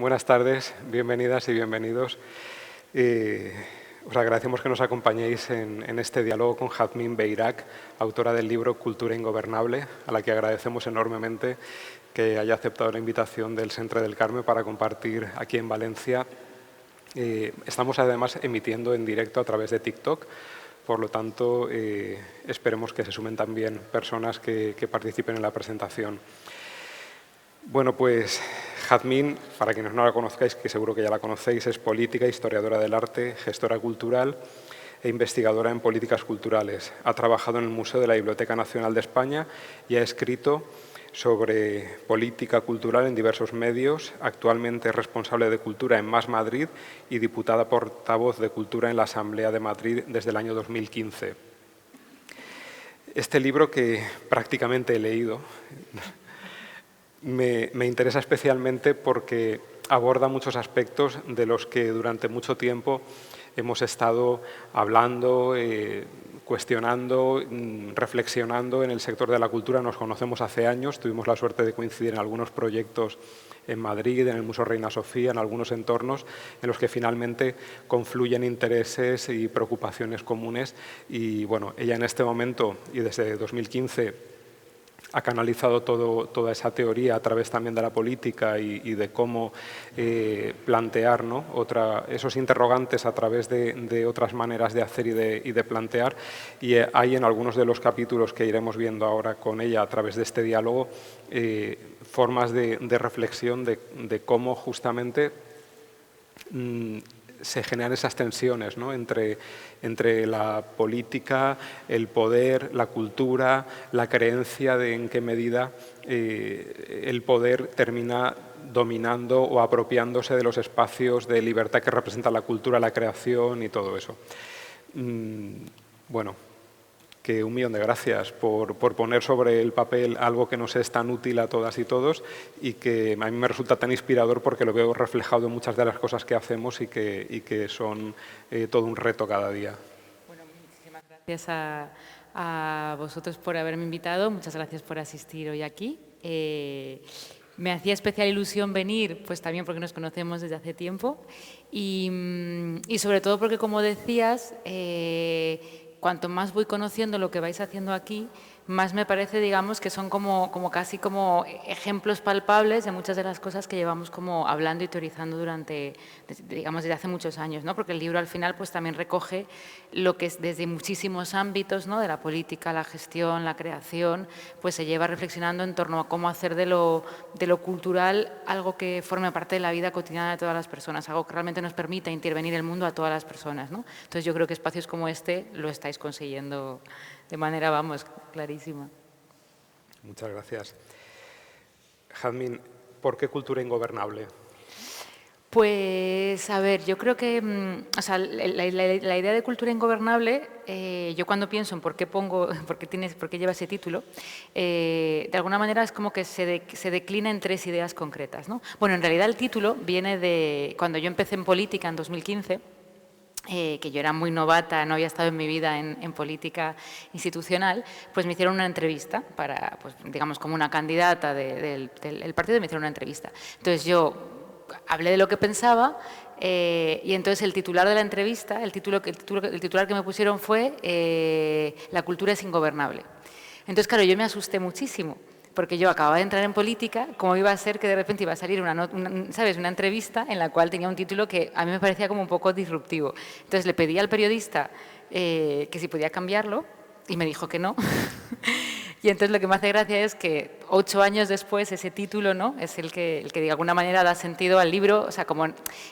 buenas tardes, bienvenidas y bienvenidos. Os agradecemos que nos acompañéis en este diálogo con Jazmín Beyrak, autora del libro Cultura Ingobernable, a la que agradecemos enormemente que haya aceptado la invitación del Centre del Carme para compartir aquí en Valencia. Estamos además emitiendo en directo a través de TikTok, por lo tanto esperemos que se sumen también personas que participen en la presentación. Bueno, pues Jazmín, para quienes no la conozcáis, que seguro que ya la conocéis, es política, historiadora del arte, gestora cultural e investigadora en políticas culturales. Ha trabajado en el Museo de la Biblioteca Nacional de España y ha escrito sobre política cultural en diversos medios. Actualmente es responsable de Cultura en Más Madrid y diputada portavoz de Cultura en la Asamblea de Madrid desde el año 2015. Este libro, que prácticamente he leído, me interesa especialmente porque aborda muchos aspectos de los que durante mucho tiempo hemos estado hablando, cuestionando, reflexionando en el sector de la cultura. Nos conocemos hace años, tuvimos la suerte de coincidir en algunos proyectos en Madrid, en el Museo Reina Sofía, en algunos entornos en los que finalmente confluyen intereses y preocupaciones comunes. Y bueno, ella en este momento y desde 2015 ha canalizado toda esa teoría a través también de la política y de cómo plantear, ¿no?, esos interrogantes a través de otras maneras de hacer y de plantear. Y hay en algunos de los capítulos que iremos viendo ahora con ella a través de este diálogo formas de reflexión de cómo justamente se generan esas tensiones, ¿no?, entre la política, el poder, la cultura, la creencia de en qué medida el poder termina dominando o apropiándose de los espacios de libertad que representa la cultura, la creación y todo eso. Bueno, que 1.000.000 de gracias por poner sobre el papel algo que nos es tan útil a todas y todos y que a mí me resulta tan inspirador porque lo veo reflejado en muchas de las cosas que hacemos y que son todo un reto cada día. Bueno, muchísimas gracias a vosotros por haberme invitado. Muchas gracias por asistir hoy aquí. Me hacía especial ilusión venir, pues también porque nos conocemos desde hace tiempo y sobre todo porque, como decías, cuanto más voy conociendo lo que vais haciendo aquí, más me parece, digamos, que son casi como ejemplos palpables de muchas de las cosas que llevamos como hablando y teorizando desde hace muchos años, ¿no? Porque el libro al final pues también recoge lo que es desde muchísimos ámbitos, ¿no?, de la política, la gestión, la creación, pues se lleva reflexionando en torno a cómo hacer de lo cultural algo que forme parte de la vida cotidiana de todas las personas, algo que realmente nos permita intervenir el mundo a todas las personas, ¿no? Entonces yo creo que espacios como este lo estáis consiguiendo de manera, vamos, clarísima. Muchas gracias. Jazmín, ¿por qué cultura ingobernable? Pues, a ver, yo creo que o sea, la idea de cultura ingobernable, yo cuando pienso en por qué lleva ese título, de alguna manera es como que se declina en 3 ideas concretas, ¿no? Bueno, en realidad el título viene de cuando yo empecé en política en 2015, que yo era muy novata, no había estado en mi vida en política institucional, pues me hicieron una entrevista para, pues, digamos, como una candidata del partido, y me hicieron una entrevista. Entonces yo hablé de lo que pensaba y entonces el titular de la entrevista, el titular que me pusieron fue La cultura es ingobernable. Entonces, claro, yo me asusté muchísimo, porque yo acababa de entrar en política, ¿cómo iba a ser que de repente iba a salir ¿sabes?, una entrevista en la cual tenía un título que a mí me parecía como un poco disruptivo? Entonces le pedí al periodista que si podía cambiarlo y me dijo que no. Y entonces lo que me hace gracia es que 8 años después ese título, ¿no?, es el que de alguna manera da sentido al libro, o sea, como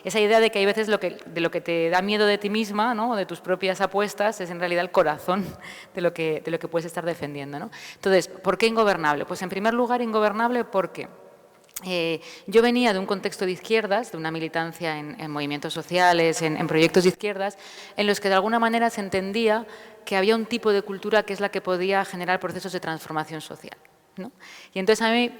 esa idea de que hay veces de lo que te da miedo de ti misma, ¿no?, o de tus propias apuestas, es en realidad el corazón de lo que puedes estar defendiendo, ¿no? Entonces, ¿por qué ingobernable? Pues en primer lugar ingobernable porque yo venía de un contexto de izquierdas, de una militancia en movimientos sociales, en proyectos de izquierdas, en los que de alguna manera se entendía que había un tipo de cultura que es la que podía generar procesos de transformación social, ¿no? Y entonces a mí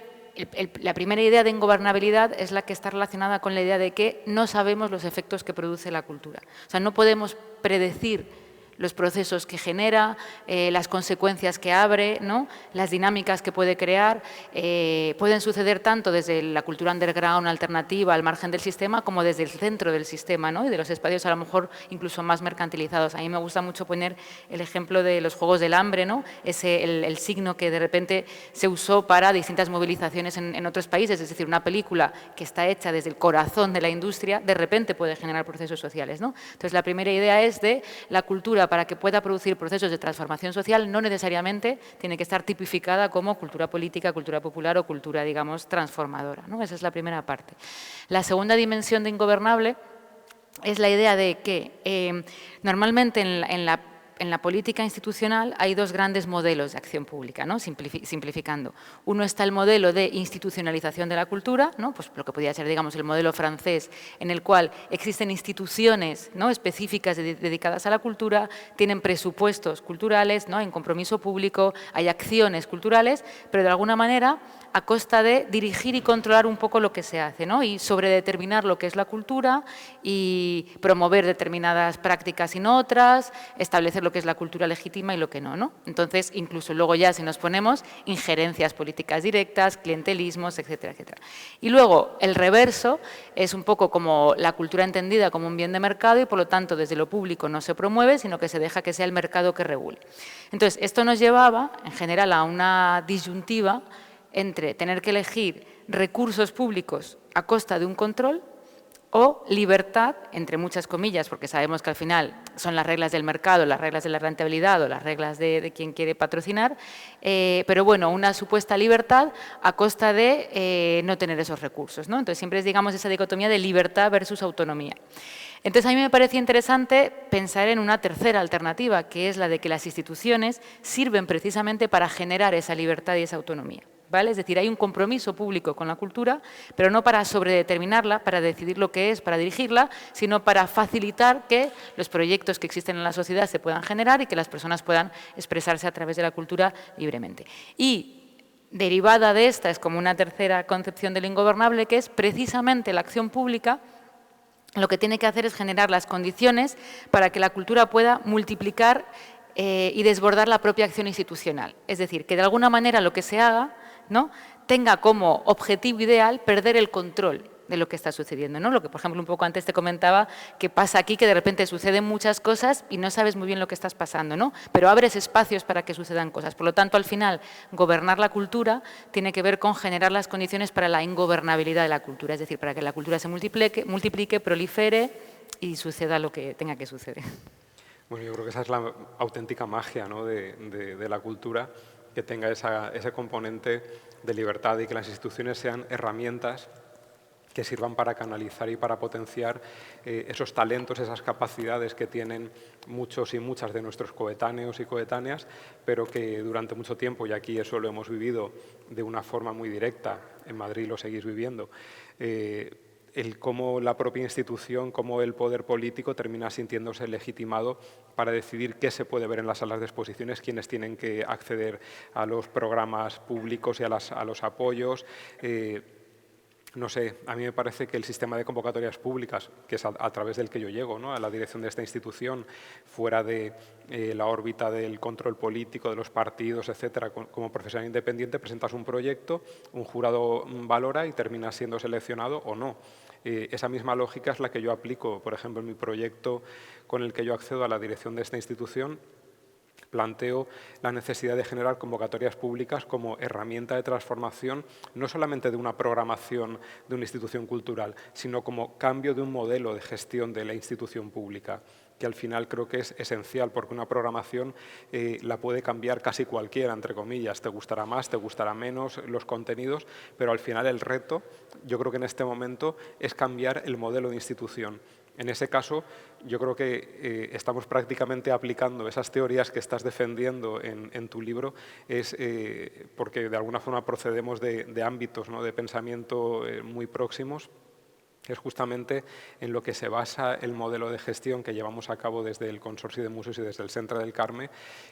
la primera idea de ingobernabilidad es la que está relacionada con la idea de que no sabemos los efectos que produce la cultura. O sea, no podemos predecir los procesos que genera, las consecuencias que abre, ¿no? Las dinámicas que puede crear. Pueden suceder tanto desde la cultura underground, alternativa, al margen del sistema, como desde el centro del sistema, ¿no? Y de los espacios a lo mejor incluso más mercantilizados. A mí me gusta mucho poner el ejemplo de los Juegos del Hambre, ¿no? El signo que de repente se usó para distintas movilizaciones en otros países, es decir, una película que está hecha desde el corazón de la industria, de repente puede generar procesos sociales, ¿no? Entonces, la primera idea es de la cultura, para que pueda producir procesos de transformación social, no necesariamente tiene que estar tipificada como cultura política, cultura popular o cultura, digamos, transformadora, ¿no? Esa es la primera parte. La segunda dimensión de Ingobernable es la idea de que normalmente en la política institucional hay dos grandes modelos de acción pública, ¿no? Simplificando. Uno está el modelo de institucionalización de la cultura, ¿no? Pues lo que podría ser, digamos, el modelo francés, en el cual existen instituciones, ¿no? específicas dedicadas a la cultura, tienen presupuestos culturales, ¿no? Hay un compromiso público, hay acciones culturales, pero de alguna manera a costa de dirigir y controlar un poco lo que se hace, ¿no? Y sobredeterminar lo que es la cultura y promover determinadas prácticas y no otras, establecer lo que es la cultura legítima y lo que no, ¿no? Entonces, incluso luego ya si nos ponemos injerencias políticas directas, clientelismos, etcétera, etcétera. Y luego el reverso es un poco como la cultura entendida como un bien de mercado y por lo tanto desde lo público no se promueve, sino que se deja que sea el mercado que regule. Entonces, esto nos llevaba en general a una disyuntiva entre tener que elegir recursos públicos a costa de un control o libertad, entre muchas comillas, porque sabemos que al final son las reglas del mercado, las reglas de la rentabilidad o las reglas de quien quiere patrocinar, pero bueno, una supuesta libertad a costa de no tener esos recursos, ¿no? Entonces siempre es, digamos, esa dicotomía de libertad versus autonomía. Entonces a mí me parecía interesante pensar en una tercera alternativa, que es la de que las instituciones sirven precisamente para generar esa libertad y esa autonomía. ¿Vale? Es decir, hay un compromiso público con la cultura, pero no para sobredeterminarla, para decidir lo que es, para dirigirla, sino para facilitar que los proyectos que existen en la sociedad se puedan generar y que las personas puedan expresarse a través de la cultura libremente. Y derivada de esta es como una tercera concepción del ingobernable, que es precisamente la acción pública. Lo que tiene que hacer es generar las condiciones para que la cultura pueda multiplicar y desbordar la propia acción institucional. Es decir, que de alguna manera lo que se haga, ¿no? tenga como objetivo ideal perder el control de lo que está sucediendo, ¿no? Lo que, por ejemplo, un poco antes te comentaba, que pasa aquí, que de repente suceden muchas cosas y no sabes muy bien lo que estás pasando, ¿no? Pero abres espacios para que sucedan cosas. Por lo tanto, al final, gobernar la cultura tiene que ver con generar las condiciones para la ingobernabilidad de la cultura, es decir, para que la cultura se multiplique, prolifere y suceda lo que tenga que suceder. Bueno, yo creo que esa es la auténtica magia, ¿no? de la cultura, que tenga ese componente de libertad y que las instituciones sean herramientas que sirvan para canalizar y para potenciar esos talentos, esas capacidades que tienen muchos y muchas de nuestros coetáneos y coetáneas, pero que durante mucho tiempo, y aquí eso lo hemos vivido de una forma muy directa, en Madrid lo seguís viviendo, el cómo la propia institución, cómo el poder político termina sintiéndose legitimado para decidir qué se puede ver en las salas de exposiciones, quiénes tienen que acceder a los programas públicos y a los apoyos. No sé, a mí me parece que el sistema de convocatorias públicas, que es a través del que yo llego, ¿no? a la dirección de esta institución, fuera de la órbita del control político, de los partidos, etcétera, como profesional independiente, presentas un proyecto, un jurado valora y terminas siendo seleccionado o no. Esa misma lógica es la que yo aplico, por ejemplo, en mi proyecto con el que yo accedo a la dirección de esta institución. Planteo la necesidad de generar convocatorias públicas como herramienta de transformación, no solamente de una programación de una institución cultural, sino como cambio de un modelo de gestión de la institución pública, que al final creo que es esencial, porque una programación la puede cambiar casi cualquiera, entre comillas. Te gustará más, te gustará menos los contenidos, pero al final el reto, yo creo que en este momento, es cambiar el modelo de institución. En ese caso, yo creo que estamos prácticamente aplicando esas teorías que estás defendiendo en tu libro, porque de alguna forma procedemos de ámbitos, ¿no? de pensamiento muy próximos. Es justamente en lo que se basa el modelo de gestión que llevamos a cabo desde el Consorcio de Museos y desde el Centre del Carme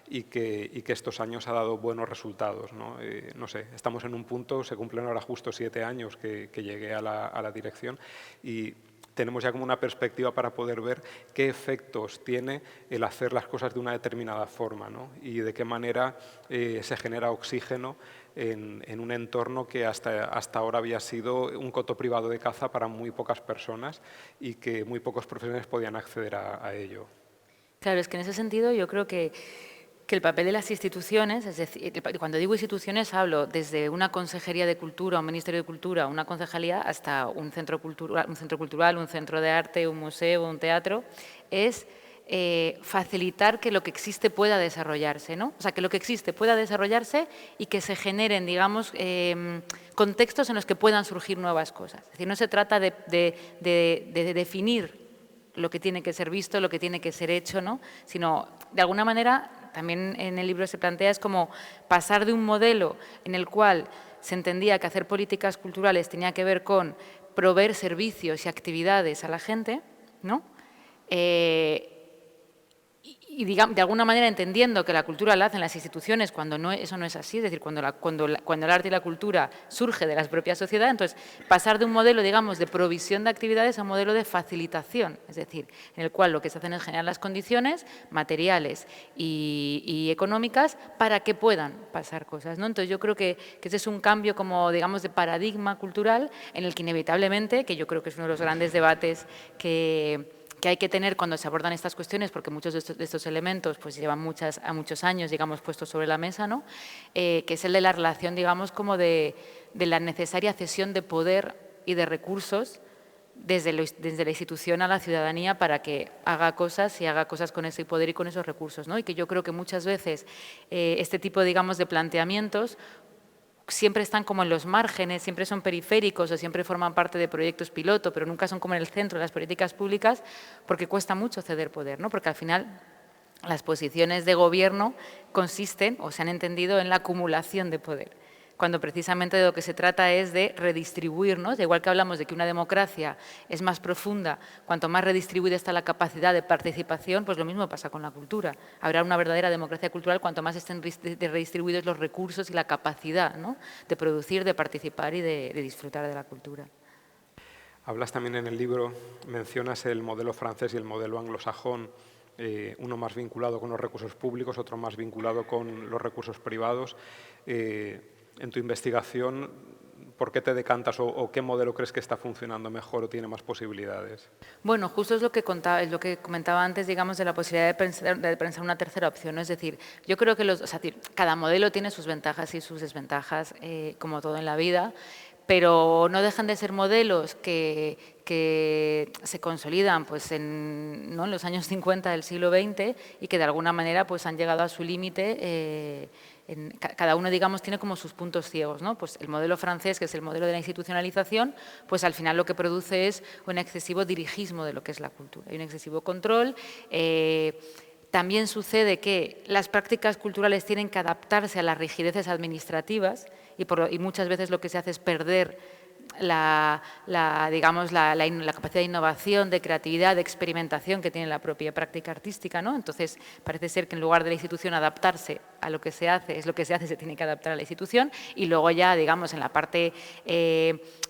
y que estos años ha dado buenos resultados, ¿no? No sé, estamos en un punto, se cumplen ahora justo 7 años que llegué a la dirección y tenemos ya como una perspectiva para poder ver qué efectos tiene el hacer las cosas de una determinada forma, ¿no? Y de qué manera se genera oxígeno en un entorno que hasta ahora había sido un coto privado de caza para muy pocas personas y que muy pocos profesionales podían acceder a ello. Claro, es que en ese sentido yo creo que el papel de las instituciones, es decir, cuando digo instituciones hablo desde una consejería de cultura, un ministerio de cultura, una concejalía, hasta un centro cultural, un centro de arte, un museo, un teatro, es facilitar que lo que existe pueda desarrollarse, ¿no? O sea, que lo que existe pueda desarrollarse y que se generen, digamos, contextos en los que puedan surgir nuevas cosas. Es decir, no se trata de definir lo que tiene que ser visto, lo que tiene que ser hecho, ¿no? Sino, de alguna manera, también en el libro se plantea, es como pasar de un modelo en el cual se entendía que hacer políticas culturales tenía que ver con proveer servicios y actividades a la gente, ¿no? Y digamos, de alguna manera entendiendo que la cultura la hacen las instituciones cuando eso no es así, es decir, cuando el arte y la cultura surge de la propia sociedad, entonces pasar de un modelo, digamos, de provisión de actividades a un modelo de facilitación, es decir, en el cual lo que se hacen es generar las condiciones materiales y económicas para que puedan pasar cosas, ¿no? Entonces yo creo que ese es un cambio como, digamos, de paradigma cultural en el que inevitablemente, que yo creo que es uno de los grandes debates que hay que tener cuando se abordan estas cuestiones, porque muchos de estos elementos pues llevan muchos años, digamos, puestos sobre la mesa, ¿no? Que es el de la relación, digamos, como de la necesaria cesión de poder y de recursos desde la institución a la ciudadanía para que haga cosas y haga cosas con ese poder y con esos recursos, ¿no? Y que yo creo que muchas veces este tipo, digamos, de planteamientos siempre están como en los márgenes, siempre son periféricos o siempre forman parte de proyectos piloto, pero nunca son como en el centro de las políticas públicas porque cuesta mucho ceder poder, ¿no? Porque al final las posiciones de gobierno consisten o se han entendido en la acumulación de poder, cuando precisamente de lo que se trata es de redistribuirnos, igual que hablamos de que una democracia es más profunda, cuanto más redistribuida está la capacidad de participación, pues lo mismo pasa con la cultura. Habrá una verdadera democracia cultural cuanto más estén redistribuidos los recursos y la capacidad, ¿no?, de producir, de participar y de disfrutar de la cultura. Hablas también en el libro, mencionas el modelo francés y el modelo anglosajón, uno más vinculado con los recursos públicos, otro más vinculado con los recursos privados. En tu investigación, ¿por qué te decantas o qué modelo crees que está funcionando mejor o tiene más posibilidades? Bueno, justo es lo que comentaba antes, digamos, de la posibilidad de pensar una tercera opción, ¿no? Es decir, yo creo que cada modelo tiene sus ventajas y sus desventajas, como todo en la vida, pero no dejan de ser modelos que se consolidan pues, en los años 50 del siglo XX y que de alguna manera pues, han llegado a su límite. Cada uno, digamos, tiene como sus puntos ciegos, ¿no? Pues el modelo francés, que es el modelo de la institucionalización, pues al final lo que produce es un excesivo dirigismo de lo que es la cultura. Hay un excesivo control. También sucede que las prácticas culturales tienen que adaptarse a las rigideces administrativas y muchas veces lo que se hace es perder la capacidad de innovación, de creatividad, de experimentación que tiene la propia práctica artística, ¿no? Entonces, parece ser que en lugar de la institución adaptarse a lo que se hace, se tiene que adaptar a la institución y luego ya, digamos, en la parte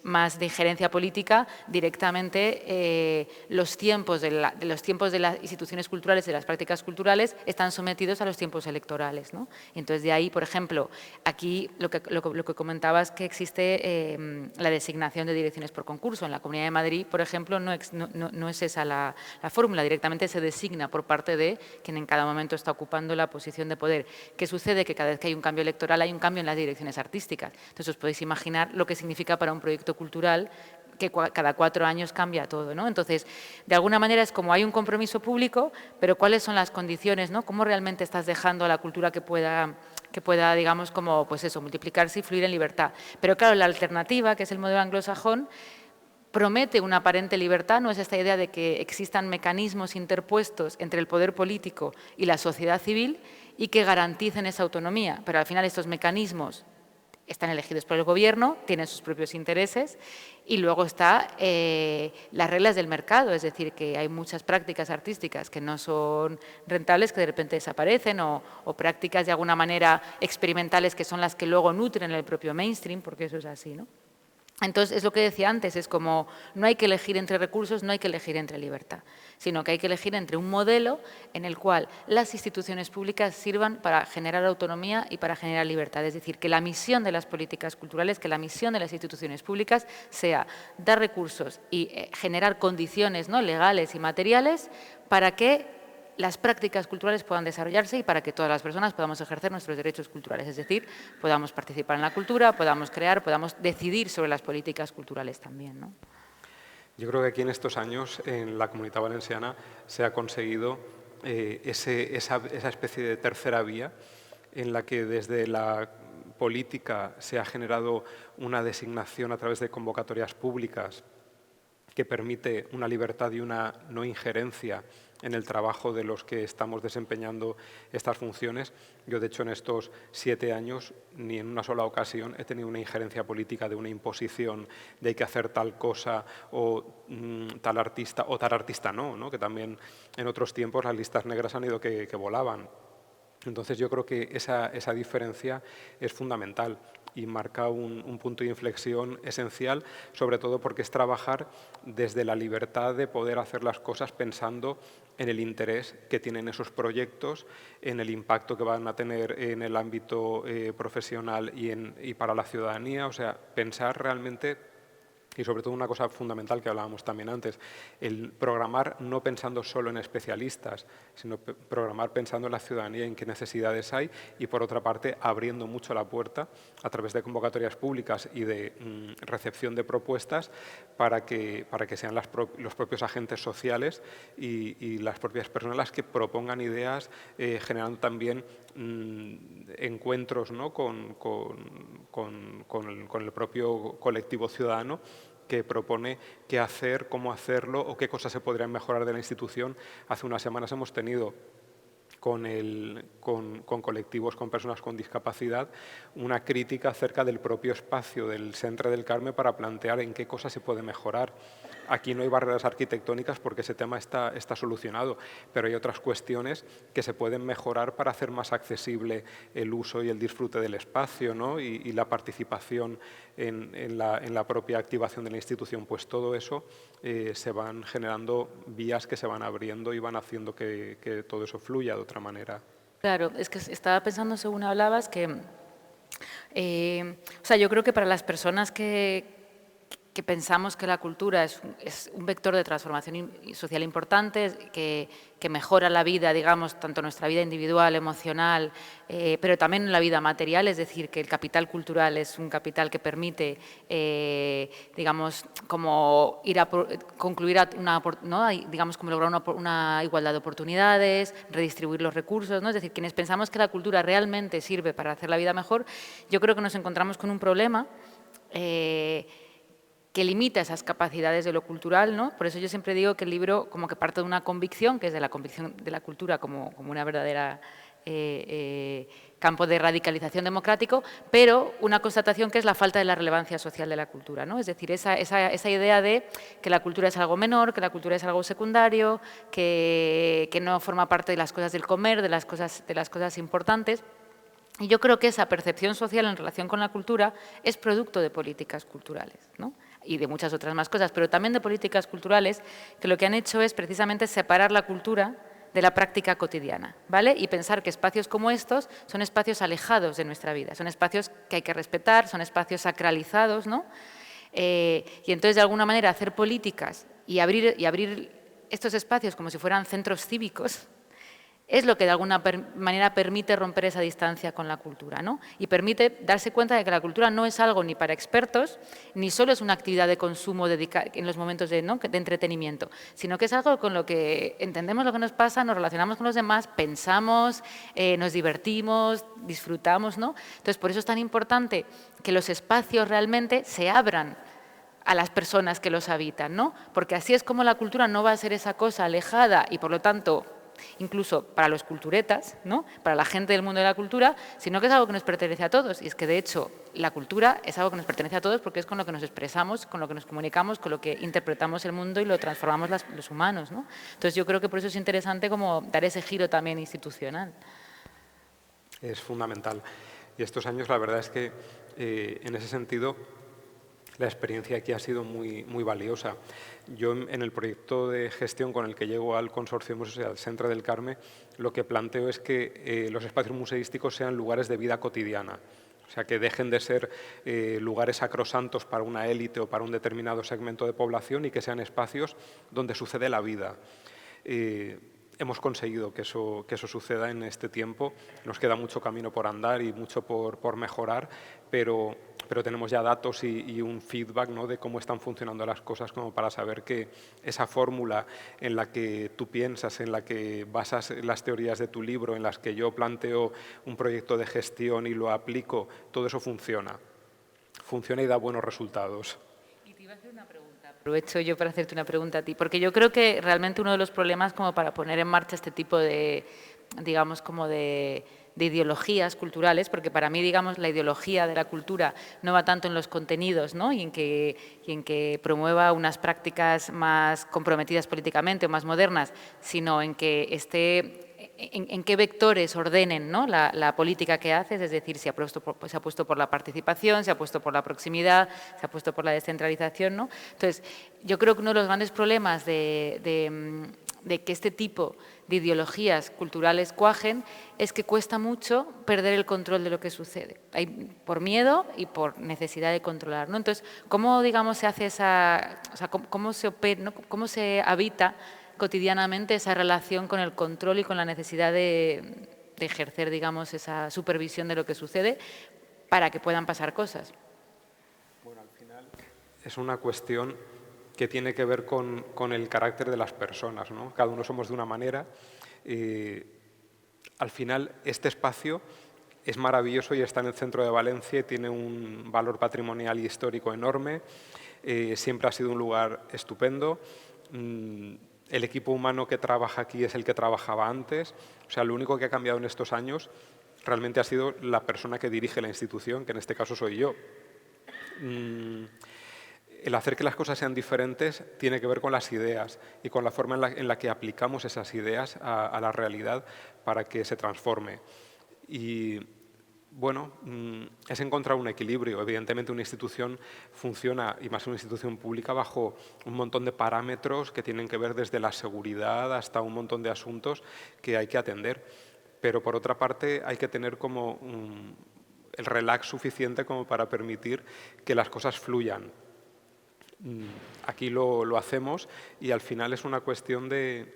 más de injerencia política, directamente los tiempos de las instituciones culturales, de las prácticas culturales, están sometidos a los tiempos electorales, ¿no? Entonces, de ahí, por ejemplo, aquí lo que comentabas que existe la designación de direcciones por concurso. En la Comunidad de Madrid, por ejemplo, no es esa la fórmula, directamente se designa por parte de quien en cada momento está ocupando la posición de poder. ¿Qué sucede? Que cada vez que hay un cambio electoral hay un cambio en las direcciones artísticas. Entonces os podéis imaginar lo que significa para un proyecto cultural que cada 4 años cambia todo, ¿no? Entonces, de alguna manera es como hay un compromiso público, pero ¿cuáles son las condiciones, ¿no? ¿Cómo realmente estás dejando a la cultura que pueda, digamos, como, pues eso, multiplicarse y fluir en libertad? Pero claro, la alternativa, que es el modelo anglosajón, promete una aparente libertad, no es esta idea de que existan mecanismos interpuestos entre el poder político y la sociedad civil y que garanticen esa autonomía, pero al final estos mecanismos están elegidos por el gobierno, tienen sus propios intereses y luego está las reglas del mercado, es decir, que hay muchas prácticas artísticas que no son rentables, que de repente desaparecen o prácticas de alguna manera experimentales que son las que luego nutren el propio mainstream, porque eso es así, ¿no? Entonces, es lo que decía antes, es como no hay que elegir entre recursos, no hay que elegir entre libertad, sino que hay que elegir entre un modelo en el cual las instituciones públicas sirvan para generar autonomía y para generar libertad. Es decir, que la misión de las políticas culturales, que la misión de las instituciones públicas sea dar recursos y generar condiciones, ¿no?, legales y materiales para que las prácticas culturales puedan desarrollarse y para que todas las personas podamos ejercer nuestros derechos culturales, es decir, podamos participar en la cultura, podamos crear, podamos decidir sobre las políticas culturales también, ¿no? Yo creo que aquí en estos años, en la Comunitat Valenciana, se ha conseguido esa especie de tercera vía en la que desde la política se ha generado una designación a través de convocatorias públicas que permite una libertad y una no injerencia en el trabajo de los que estamos desempeñando estas funciones. Yo, de hecho, en estos 7 años, ni en una sola ocasión he tenido una injerencia política de una imposición de hay que hacer tal cosa o tal artista no, que también en otros tiempos las listas negras han ido que volaban. Entonces yo creo que esa diferencia es fundamental y marca un punto de inflexión esencial, sobre todo porque es trabajar desde la libertad de poder hacer las cosas pensando en el interés que tienen esos proyectos, en el impacto que van a tener en el ámbito profesional y para la ciudadanía. O sea, pensar realmente. Y sobre todo una cosa fundamental que hablábamos también antes, el programar no pensando solo en especialistas, sino programar pensando en la ciudadanía, en qué necesidades hay y, por otra parte, abriendo mucho la puerta a través de convocatorias públicas y de recepción de propuestas para que sean los propios agentes sociales y las propias personas las que propongan ideas, generando también encuentros, ¿no?, con el propio colectivo ciudadano que propone qué hacer, cómo hacerlo o qué cosas se podrían mejorar de la institución. Hace unas semanas hemos tenido con colectivos, con personas con discapacidad, una crítica acerca del propio espacio del Centre del Carme para plantear en qué cosas se puede mejorar. Aquí no hay barreras arquitectónicas porque ese tema está solucionado, pero hay otras cuestiones que se pueden mejorar para hacer más accesible el uso y el disfrute del espacio, ¿no?, y la participación en la propia activación de la institución. Pues todo eso se van generando vías que se van abriendo y van haciendo que todo eso fluya de otra manera. Claro, es que estaba pensando según hablabas que, o sea, yo creo que para las personas que pensamos que la cultura es un vector de transformación social importante, que mejora la vida, digamos, tanto nuestra vida individual, emocional, pero también la vida material, es decir, que el capital cultural es un capital que permite, digamos, como concluir ¿no?, digamos, como lograr una igualdad de oportunidades, redistribuir los recursos, ¿no? Es decir, quienes pensamos que la cultura realmente sirve para hacer la vida mejor, yo creo que nos encontramos con un problema que limita esas capacidades de lo cultural, ¿no? Por eso yo siempre digo que el libro como que parte de una convicción, que es de la convicción de la cultura como una verdadera campo de radicalización democrático, pero una constatación que es la falta de la relevancia social de la cultura, ¿no? Es decir, esa idea de que la cultura es algo menor, que la cultura es algo secundario, que no forma parte de las cosas del comer, de las cosas importantes. Y yo creo que esa percepción social en relación con la cultura es producto de políticas culturales, ¿no?, y de muchas otras más cosas, pero también de políticas culturales que lo que han hecho es precisamente separar la cultura de la práctica cotidiana, ¿vale? Y pensar que espacios como estos son espacios alejados de nuestra vida, son espacios que hay que respetar, son espacios sacralizados, ¿no? Y entonces, de alguna manera, hacer políticas y abrir estos espacios como si fueran centros cívicos es lo que de alguna manera permite romper esa distancia con la cultura, ¿no? Y permite darse cuenta de que la cultura no es algo ni para expertos, ni solo es una actividad de consumo en los momentos de entretenimiento, sino que es algo con lo que entendemos lo que nos pasa, nos relacionamos con los demás, pensamos, nos divertimos, disfrutamos, ¿no? Entonces, por eso es tan importante que los espacios realmente se abran a las personas que los habitan, ¿no? Porque así es como la cultura no va a ser esa cosa alejada y, por lo tanto, incluso para los culturetas, ¿no?, para la gente del mundo de la cultura, sino que es algo que nos pertenece a todos. Y es que, de hecho, la cultura es algo que nos pertenece a todos porque es con lo que nos expresamos, con lo que nos comunicamos, con lo que interpretamos el mundo y lo transformamos los humanos, ¿no? Entonces, yo creo que por eso es interesante como dar ese giro también institucional. Es fundamental. Y estos años, la verdad es que, en ese sentido, la experiencia aquí ha sido muy, muy valiosa. Yo en el proyecto de gestión con el que llego al Consorcio de Museos y al Centre del Carme, lo que planteo es que los espacios museísticos sean lugares de vida cotidiana. O sea, que dejen de ser lugares sacrosantos para una élite o para un determinado segmento de población y que sean espacios donde sucede la vida. Hemos conseguido que eso suceda en este tiempo. Nos queda mucho camino por andar y mucho por mejorar, pero tenemos ya datos y un feedback, ¿no?, de cómo están funcionando las cosas, como para saber que esa fórmula en la que tú piensas, en la que basas las teorías de tu libro, en las que yo planteo un proyecto de gestión y lo aplico, todo eso funciona. Funciona y da buenos resultados. Y te iba a hacer una pregunta. Aprovecho yo para hacerte una pregunta a ti, porque yo creo que realmente uno de los problemas como para poner en marcha este tipo de, digamos, como de ideologías culturales, porque para mí, digamos, la ideología de la cultura no va tanto en los contenidos, ¿no?, y en que promueva unas prácticas más comprometidas políticamente o más modernas, sino en que esté en qué vectores ordenen, ¿no?, la política que haces, es decir, se ha puesto por la participación, se ha puesto por la proximidad, se ha puesto por la descentralización, ¿no? Entonces, yo creo que uno de los grandes problemas de que este tipo de ideologías culturales cuajen es que cuesta mucho perder el control de lo que sucede, por miedo y por necesidad de controlar, ¿no? Entonces, ¿cómo, digamos, se hace esa, o sea, cómo se opera, ¿no?, cómo se habita cotidianamente esa relación con el control y con la necesidad de ejercer, digamos, esa supervisión de lo que sucede para que puedan pasar cosas? Bueno, al final es una cuestión que tiene que ver con el carácter de las personas, ¿no? Cada uno somos de una manera. Al final, este espacio es maravilloso y está en el centro de Valencia y tiene un valor patrimonial y histórico enorme. Siempre ha sido un lugar estupendo. El equipo humano que trabaja aquí es el que trabajaba antes. O sea, lo único que ha cambiado en estos años realmente ha sido la persona que dirige la institución, que en este caso soy yo. El hacer que las cosas sean diferentes tiene que ver con las ideas y con la forma en la que aplicamos esas ideas a la realidad para que se transforme. Y bueno, es encontrar un equilibrio. Evidentemente una institución funciona, y más una institución pública, bajo un montón de parámetros que tienen que ver desde la seguridad hasta un montón de asuntos que hay que atender. Pero por otra parte hay que tener como el relax suficiente como para permitir que las cosas fluyan. Aquí lo hacemos y al final es una cuestión de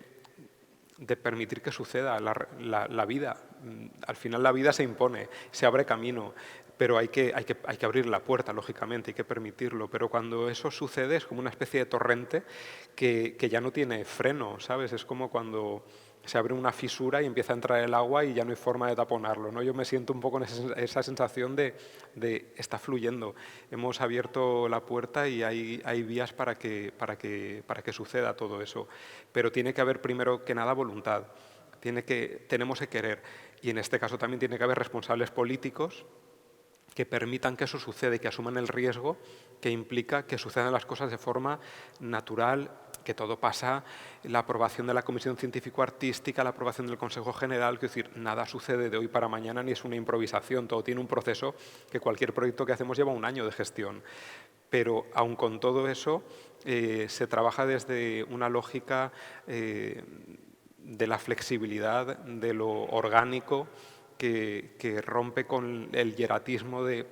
permitir que suceda la vida. Al final la vida se impone, se abre camino, pero hay que abrir la puerta, lógicamente, hay que permitirlo. Pero cuando eso sucede es como una especie de torrente que ya no tiene freno, ¿sabes? Es como cuando se abre una fisura y empieza a entrar el agua y ya no hay forma de taponarlo, ¿no? Yo me siento un poco en esa sensación de está fluyendo. Hemos abierto la puerta y hay vías para que suceda todo eso. Pero tiene que haber primero que nada voluntad. Tenemos que querer. Y en este caso también tiene que haber responsables políticos que permitan que eso suceda y que asuman el riesgo que implica que sucedan las cosas de forma natural, que todo pasa, la aprobación de la Comisión Científico-Artística, la aprobación del Consejo General, es decir, nada sucede de hoy para mañana ni es una improvisación, todo tiene un proceso que cualquier proyecto que hacemos lleva un año de gestión. Pero aun con todo eso, se trabaja desde una lógica de la flexibilidad, de lo orgánico, que rompe con el hieratismo de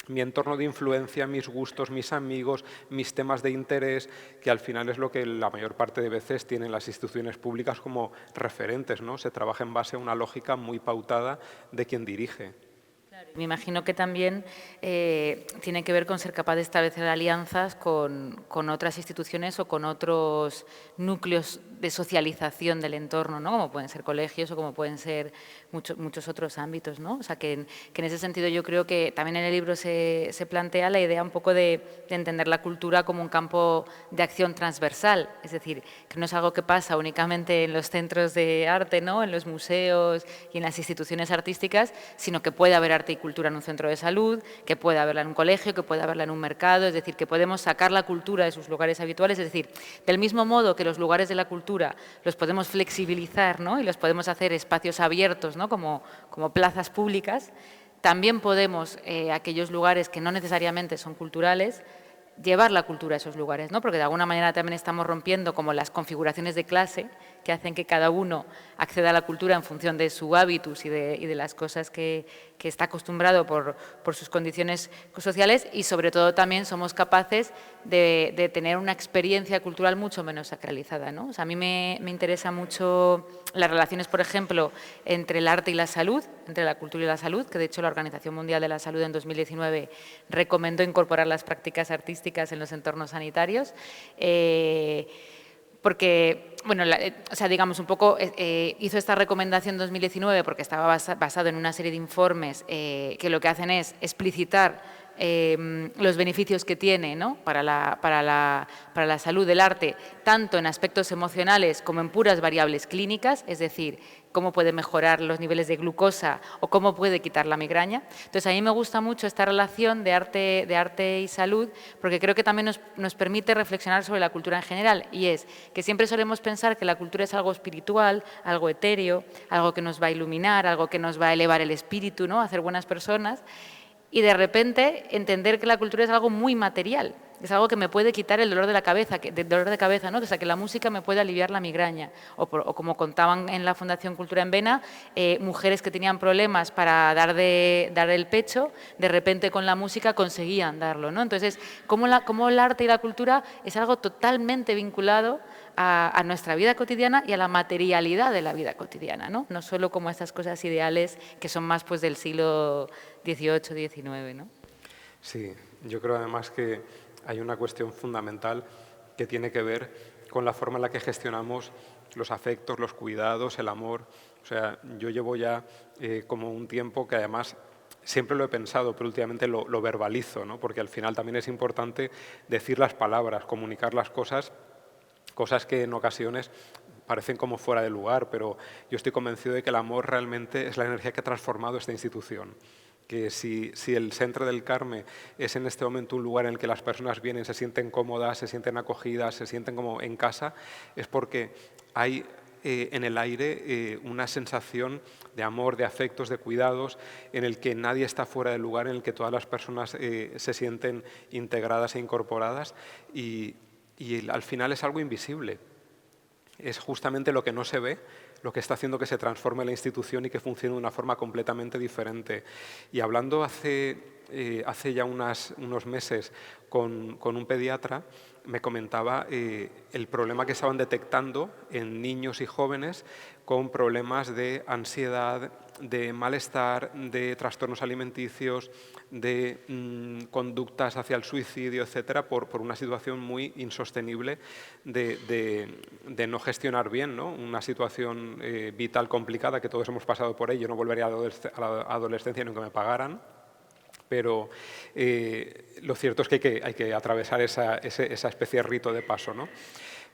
mi entorno de influencia, mis gustos, mis amigos, mis temas de interés, que al final es lo que la mayor parte de veces tienen las instituciones públicas como referentes, ¿no? Se trabaja en base a una lógica muy pautada de quien dirige. Me imagino que también tiene que ver con ser capaz de establecer alianzas con otras instituciones o con otros núcleos de socialización del entorno, ¿no? Como pueden ser colegios o como pueden ser muchos otros ámbitos, ¿no? O sea, que en ese sentido yo creo que también en el libro se plantea la idea un poco de entender la cultura como un campo de acción transversal, es decir, que no es algo que pasa únicamente en los centros de arte, ¿no?, en los museos y en las instituciones artísticas, sino que puede haber arte y cultura en un centro de salud, que puede haberla en un colegio, que puede haberla en un mercado, es decir, que podemos sacar la cultura de sus lugares habituales, es decir, del mismo modo que los lugares de la cultura los podemos flexibilizar, ¿no?, y los podemos hacer espacios abiertos, ¿no?, como plazas públicas, también podemos, aquellos lugares que no necesariamente son culturales, llevar la cultura a esos lugares, ¿no? Porque de alguna manera también estamos rompiendo como las configuraciones de clase que hacen que cada uno acceda a la cultura en función de su hábitus y de las cosas que está acostumbrado por sus condiciones sociales, y sobre todo también somos capaces de tener una experiencia cultural mucho menos sacralizada, ¿no? O sea, a mí me interesa mucho las relaciones, por ejemplo, entre el arte y la salud, entre la cultura y la salud, que de hecho la Organización Mundial de la Salud en 2019 recomendó incorporar las prácticas artísticas en los entornos sanitarios. Porque, bueno, o sea, digamos, un poco hizo esta recomendación en 2019 porque estaba basado en una serie de informes que lo que hacen es explicitar los beneficios que tiene, ¿no?, para la salud del arte, tanto en aspectos emocionales como en puras variables clínicas, es decir, cómo puede mejorar los niveles de glucosa o cómo puede quitar la migraña. Entonces, a mí me gusta mucho esta relación de arte y salud, porque creo que también nos permite reflexionar sobre la cultura en general, y es que siempre solemos pensar que la cultura es algo espiritual, algo etéreo, algo que nos va a iluminar, algo que nos va a elevar el espíritu, ¿no?, a hacer buenas personas, y de repente entender que la cultura es algo muy material, es algo que me puede quitar el dolor de cabeza, ¿no? O sea, que la música me puede aliviar la migraña. O como contaban en la Fundación Cultura en Vena, mujeres que tenían problemas para dar el pecho, de repente con la música conseguían darlo, ¿no? Entonces, cómo el arte y la cultura es algo totalmente vinculado a nuestra vida cotidiana y a la materialidad de la vida cotidiana, ¿no? No solo como estas cosas ideales que son más, pues, del siglo XVIII, XIX, ¿no? Sí, yo creo además que hay una cuestión fundamental que tiene que ver con la forma en la que gestionamos los afectos, los cuidados, el amor. O sea, yo llevo ya como un tiempo que además siempre lo he pensado, pero últimamente lo verbalizo, ¿no? Porque al final también es importante decir las palabras, comunicar las cosas que en ocasiones parecen como fuera de lugar, pero yo estoy convencido de que el amor realmente es la energía que ha transformado esta institución. Que si el Centre del Carme es en este momento un lugar en el que las personas vienen, se sienten cómodas, se sienten acogidas, se sienten como en casa, es porque hay en el aire una sensación de amor, de afectos, de cuidados, en el que nadie está fuera del lugar, en el que todas las personas se sienten integradas e incorporadas, y al final es algo invisible. Es justamente lo que no se ve, lo que está haciendo que se transforme la institución y que funcione de una forma completamente diferente. Y hablando hace ya unos meses con un pediatra, me comentaba el problema que estaban detectando en niños y jóvenes con problemas de ansiedad, de malestar, de trastornos alimenticios, de conductas hacia el suicidio, etcétera, por una situación muy insostenible de no gestionar bien, ¿no? Una situación vital complicada, que todos hemos pasado por ello. No volvería a la adolescencia ni aunque me pagaran. Pero lo cierto es que hay que atravesar esa especie de rito de paso, ¿no?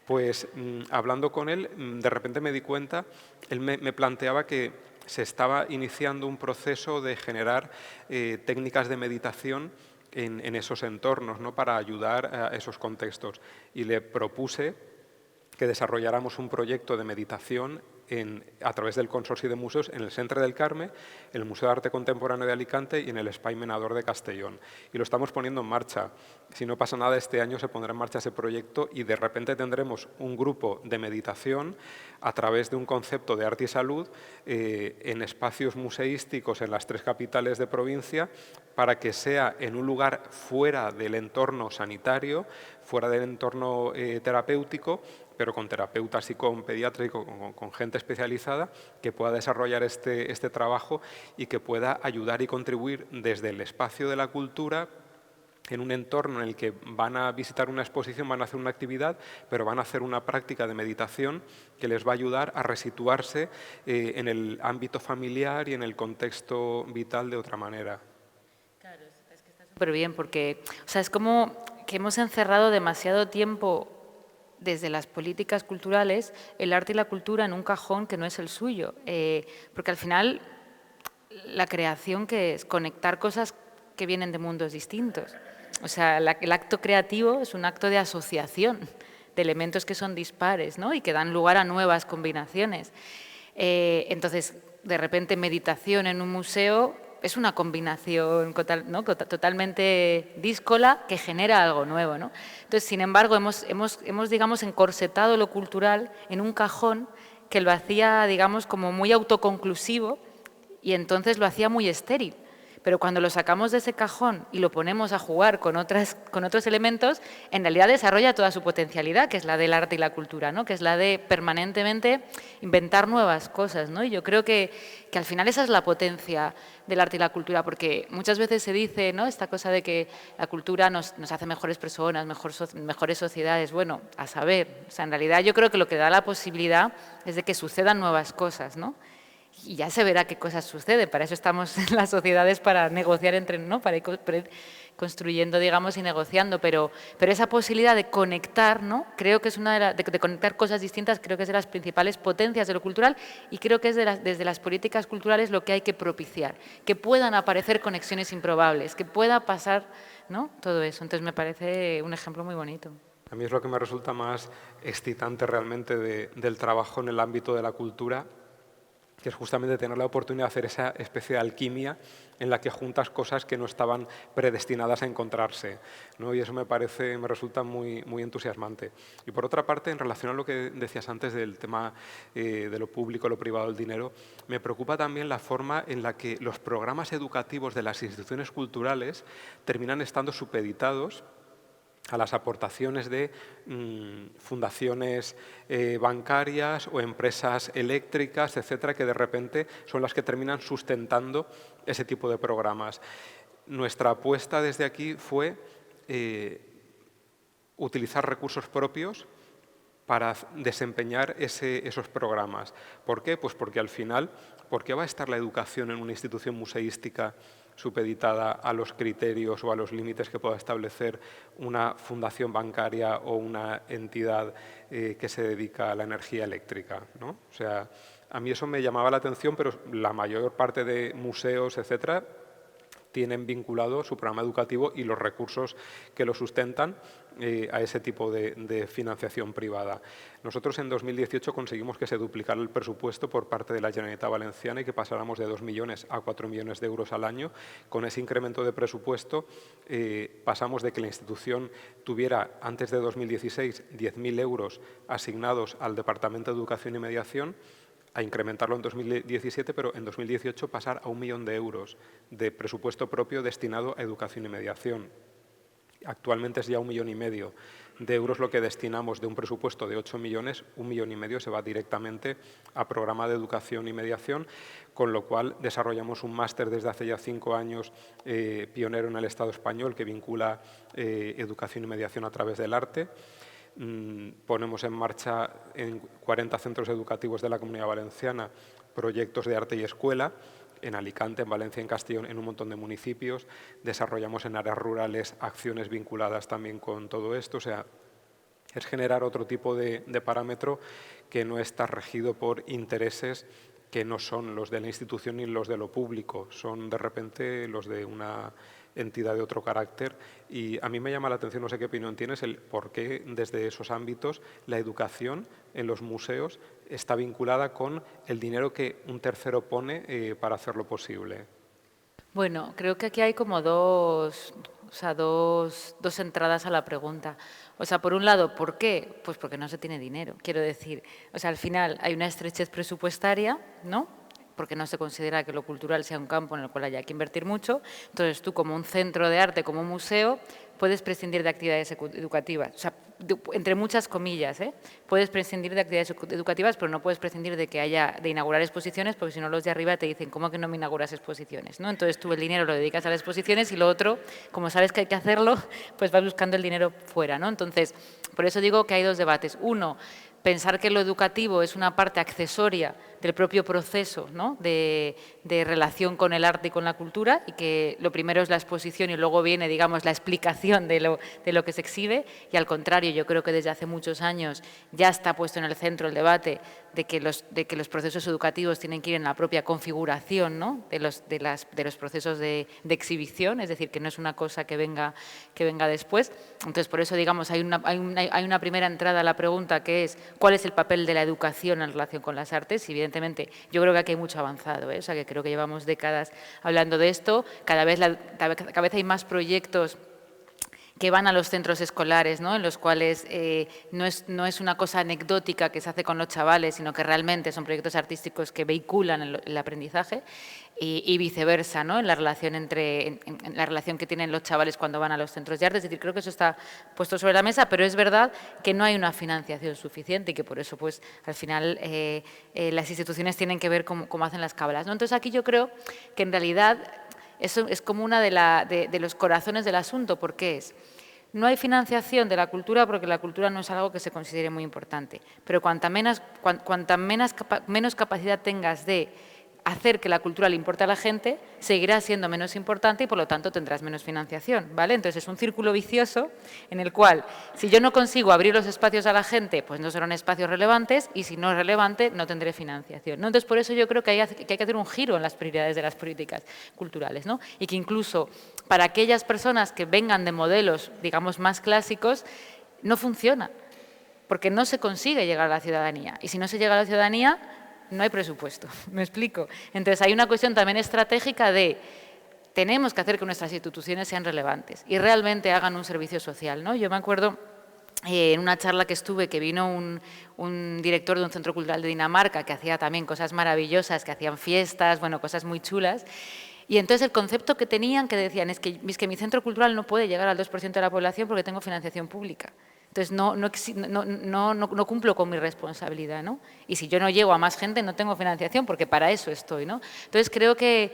Pues hablando con él, de repente me di cuenta, él me planteaba que se estaba iniciando un proceso de generar técnicas de meditación en esos entornos, ¿no?, para ayudar a esos contextos. Y le propuse que desarrolláramos un proyecto de meditación a través del Consorcio de Museos en el Centre del Carme, en el Museo de Arte Contemporáneo de Alicante y en el Espai Menador de Castellón. Y lo estamos poniendo en marcha. Si no pasa nada, este año se pondrá en marcha ese proyecto y de repente tendremos un grupo de meditación a través de un concepto de arte y salud en espacios museísticos en las 3 capitales de provincia, para que sea en un lugar fuera del entorno sanitario, fuera del entorno terapéutico, pero con terapeutas y con pediatras y con gente especializada que pueda desarrollar este trabajo y que pueda ayudar y contribuir desde el espacio de la cultura en un entorno en el que van a visitar una exposición, van a hacer una actividad, pero van a hacer una práctica de meditación que les va a ayudar a resituarse en el ámbito familiar y en el contexto vital de otra manera. Claro, es que está súper bien porque, o sea, es como que hemos encerrado demasiado tiempo desde las políticas culturales el arte y la cultura en un cajón que no es el suyo, porque al final la creación, que es conectar cosas que vienen de mundos distintos. O sea, el acto creativo es un acto de asociación de elementos que son dispares, ¿no?, y que dan lugar a nuevas combinaciones. Entonces, de repente, meditación en un museo es una combinación ¿no? Totalmente díscola que genera algo nuevo, ¿no? Entonces, sin embargo, hemos, digamos, encorsetado lo cultural en un cajón que lo hacía, digamos, como muy autoconclusivo y entonces lo hacía muy estéril. Pero cuando lo sacamos de ese cajón y lo ponemos a jugar con otros elementos, en realidad desarrolla toda su potencialidad, que es la del arte y la cultura, ¿no? Que es la de permanentemente inventar nuevas cosas, ¿no? Y yo creo que al final esa es la potencia del arte y la cultura, porque muchas veces se dice, ¿no?, esta cosa de que la cultura nos hace mejores personas, mejores sociedades. Bueno, a saber, o sea, en realidad yo creo que lo que da la posibilidad es de que sucedan nuevas cosas, ¿no? Y ya se verá qué cosas suceden. Para eso estamos en las sociedades, para negociar entre, ¿no?, para ir construyendo, digamos, y negociando. Pero esa posibilidad de conectar, ¿no?, creo que es de conectar cosas distintas, creo que es de las principales potencias de lo cultural y creo que es desde las políticas culturales lo que hay que propiciar, que puedan aparecer conexiones improbables, que pueda pasar, ¿no?, todo eso. Entonces me parece un ejemplo muy bonito. A mí es lo que me resulta más excitante realmente del trabajo en el ámbito de la cultura, que es justamente tener la oportunidad de hacer esa especie de alquimia en la que juntas cosas que no estaban predestinadas a encontrarse, ¿no? Y eso me resulta muy, muy entusiasmante. Y por otra parte, en relación a lo que decías antes del tema de lo público, lo privado, el dinero, me preocupa también la forma en la que los programas educativos de las instituciones culturales terminan estando supeditados a las aportaciones de fundaciones bancarias o empresas eléctricas, etcétera, que de repente son las que terminan sustentando ese tipo de programas. Nuestra apuesta desde aquí fue utilizar recursos propios para desempeñar esos programas. ¿Por qué? Pues porque al final, ¿por qué va a estar la educación en una institución museística supeditada a los criterios o a los límites que pueda establecer una fundación bancaria o una entidad que se dedica a la energía eléctrica, ¿no? O sea, a mí eso me llamaba la atención, pero la mayor parte de museos, etcétera, tienen vinculado su programa educativo y los recursos que lo sustentan a ese tipo de financiación privada. Nosotros en 2018 conseguimos que se duplicara el presupuesto por parte de la Generalitat Valenciana y que pasáramos de 2 millones a 4 millones de euros al año. Con ese incremento de presupuesto pasamos de que la institución tuviera antes de 2016 10.000 euros asignados al Departamento de Educación y Mediación a incrementarlo en 2017, pero en 2018 pasar a 1 millón de euros de presupuesto propio destinado a educación y mediación. Actualmente es ya 1,5 millones de euros lo que destinamos de un presupuesto de 8 millones, 1,5 millones se va directamente a programa de educación y mediación, con lo cual desarrollamos un máster desde hace ya 5 años pionero en el Estado español que vincula educación y mediación a través del arte. Ponemos en marcha en 40 centros educativos de la Comunidad Valenciana proyectos de arte y escuela, en Alicante, en Valencia, en Castellón, en un montón de municipios. Desarrollamos en áreas rurales acciones vinculadas también con todo esto. O sea, es generar otro tipo de parámetro que no está regido por intereses que no son los de la institución ni los de lo público, son de repente los de una entidad de otro carácter. Y a mí me llama la atención, no sé qué opinión tienes, el por qué desde esos ámbitos la educación en los museos está vinculada con el dinero que un tercero pone para hacerlo posible. Bueno, creo que aquí hay como dos entradas a la pregunta. O sea, por un lado, ¿por qué? Pues porque no se tiene dinero. Quiero decir, o sea, al final hay una estrechez presupuestaria, ¿no?, porque no se considera que lo cultural sea un campo en el cual haya que invertir mucho. Entonces, tú como un centro de arte, como un museo, puedes prescindir de actividades educativas. O sea, entre muchas comillas, puedes prescindir de actividades educativas, pero no puedes prescindir de inaugurar exposiciones, porque si no los de arriba te dicen, ¿cómo que no me inauguras exposiciones?, ¿no? Entonces tú el dinero lo dedicas a las exposiciones y lo otro, como sabes que hay que hacerlo, pues vas buscando el dinero fuera, ¿no? Entonces, por eso digo que hay dos debates. Uno, pensar que lo educativo es una parte accesoria del propio proceso, ¿no?, de relación con el arte y con la cultura, y que lo primero es la exposición y luego viene, digamos, la explicación de lo que se exhibe. Y al contrario, yo creo que desde hace muchos años ya está puesto en el centro el debate de que los procesos educativos tienen que ir en la propia configuración, ¿no?, de los procesos de exhibición, es decir, que no es una cosa que venga después. Entonces, por eso, digamos, hay una primera entrada a la pregunta que es cuál es el papel de la educación en relación con las artes. Y evidentemente, yo creo que aquí hay mucho avanzado, ¿eh? O sea, que creo que llevamos décadas hablando de esto. Cada vez hay más proyectos que van a los centros escolares, ¿no? En los cuales no es una cosa anecdótica que se hace con los chavales, sino que realmente son proyectos artísticos que vehiculan el aprendizaje y viceversa, ¿no? En la relación en la relación que tienen los chavales cuando van a los centros de arte. Es decir, creo que eso está puesto sobre la mesa, pero es verdad que no hay una financiación suficiente y que por eso, pues, al final las instituciones tienen que ver cómo hacen las cábalas, ¿no? Entonces, aquí yo creo que en realidad eso es como una de los corazones del asunto, porque no hay financiación de la cultura porque la cultura no es algo que se considere muy importante, pero cuanta menos capacidad tengas de hacer que la cultura le importe a la gente, seguirá siendo menos importante y por lo tanto tendrás menos financiación, ¿vale? Entonces es un círculo vicioso en el cual si yo no consigo abrir los espacios a la gente, pues no serán espacios relevantes y si no es relevante no tendré financiación, ¿no? Entonces por eso yo creo que hay que hacer un giro en las prioridades de las políticas culturales, ¿no? Y que incluso para aquellas personas que vengan de modelos, digamos, más clásicos, no funciona, porque no se consigue llegar a la ciudadanía y si no se llega a la ciudadanía no hay presupuesto, ¿me explico? Entonces hay una cuestión también estratégica de tenemos que hacer que nuestras instituciones sean relevantes y realmente hagan un servicio social, ¿no? Yo me acuerdo en una charla que estuve que vino un director de un centro cultural de Dinamarca que hacía también cosas maravillosas, que hacían fiestas, bueno, cosas muy chulas. Y entonces el concepto que tenían, que decían, es que mi centro cultural no puede llegar al 2% de la población porque tengo financiación pública. Entonces, no cumplo con mi responsabilidad, ¿no? Y si yo no llego a más gente, no tengo financiación, porque para eso estoy, ¿no? Entonces, creo que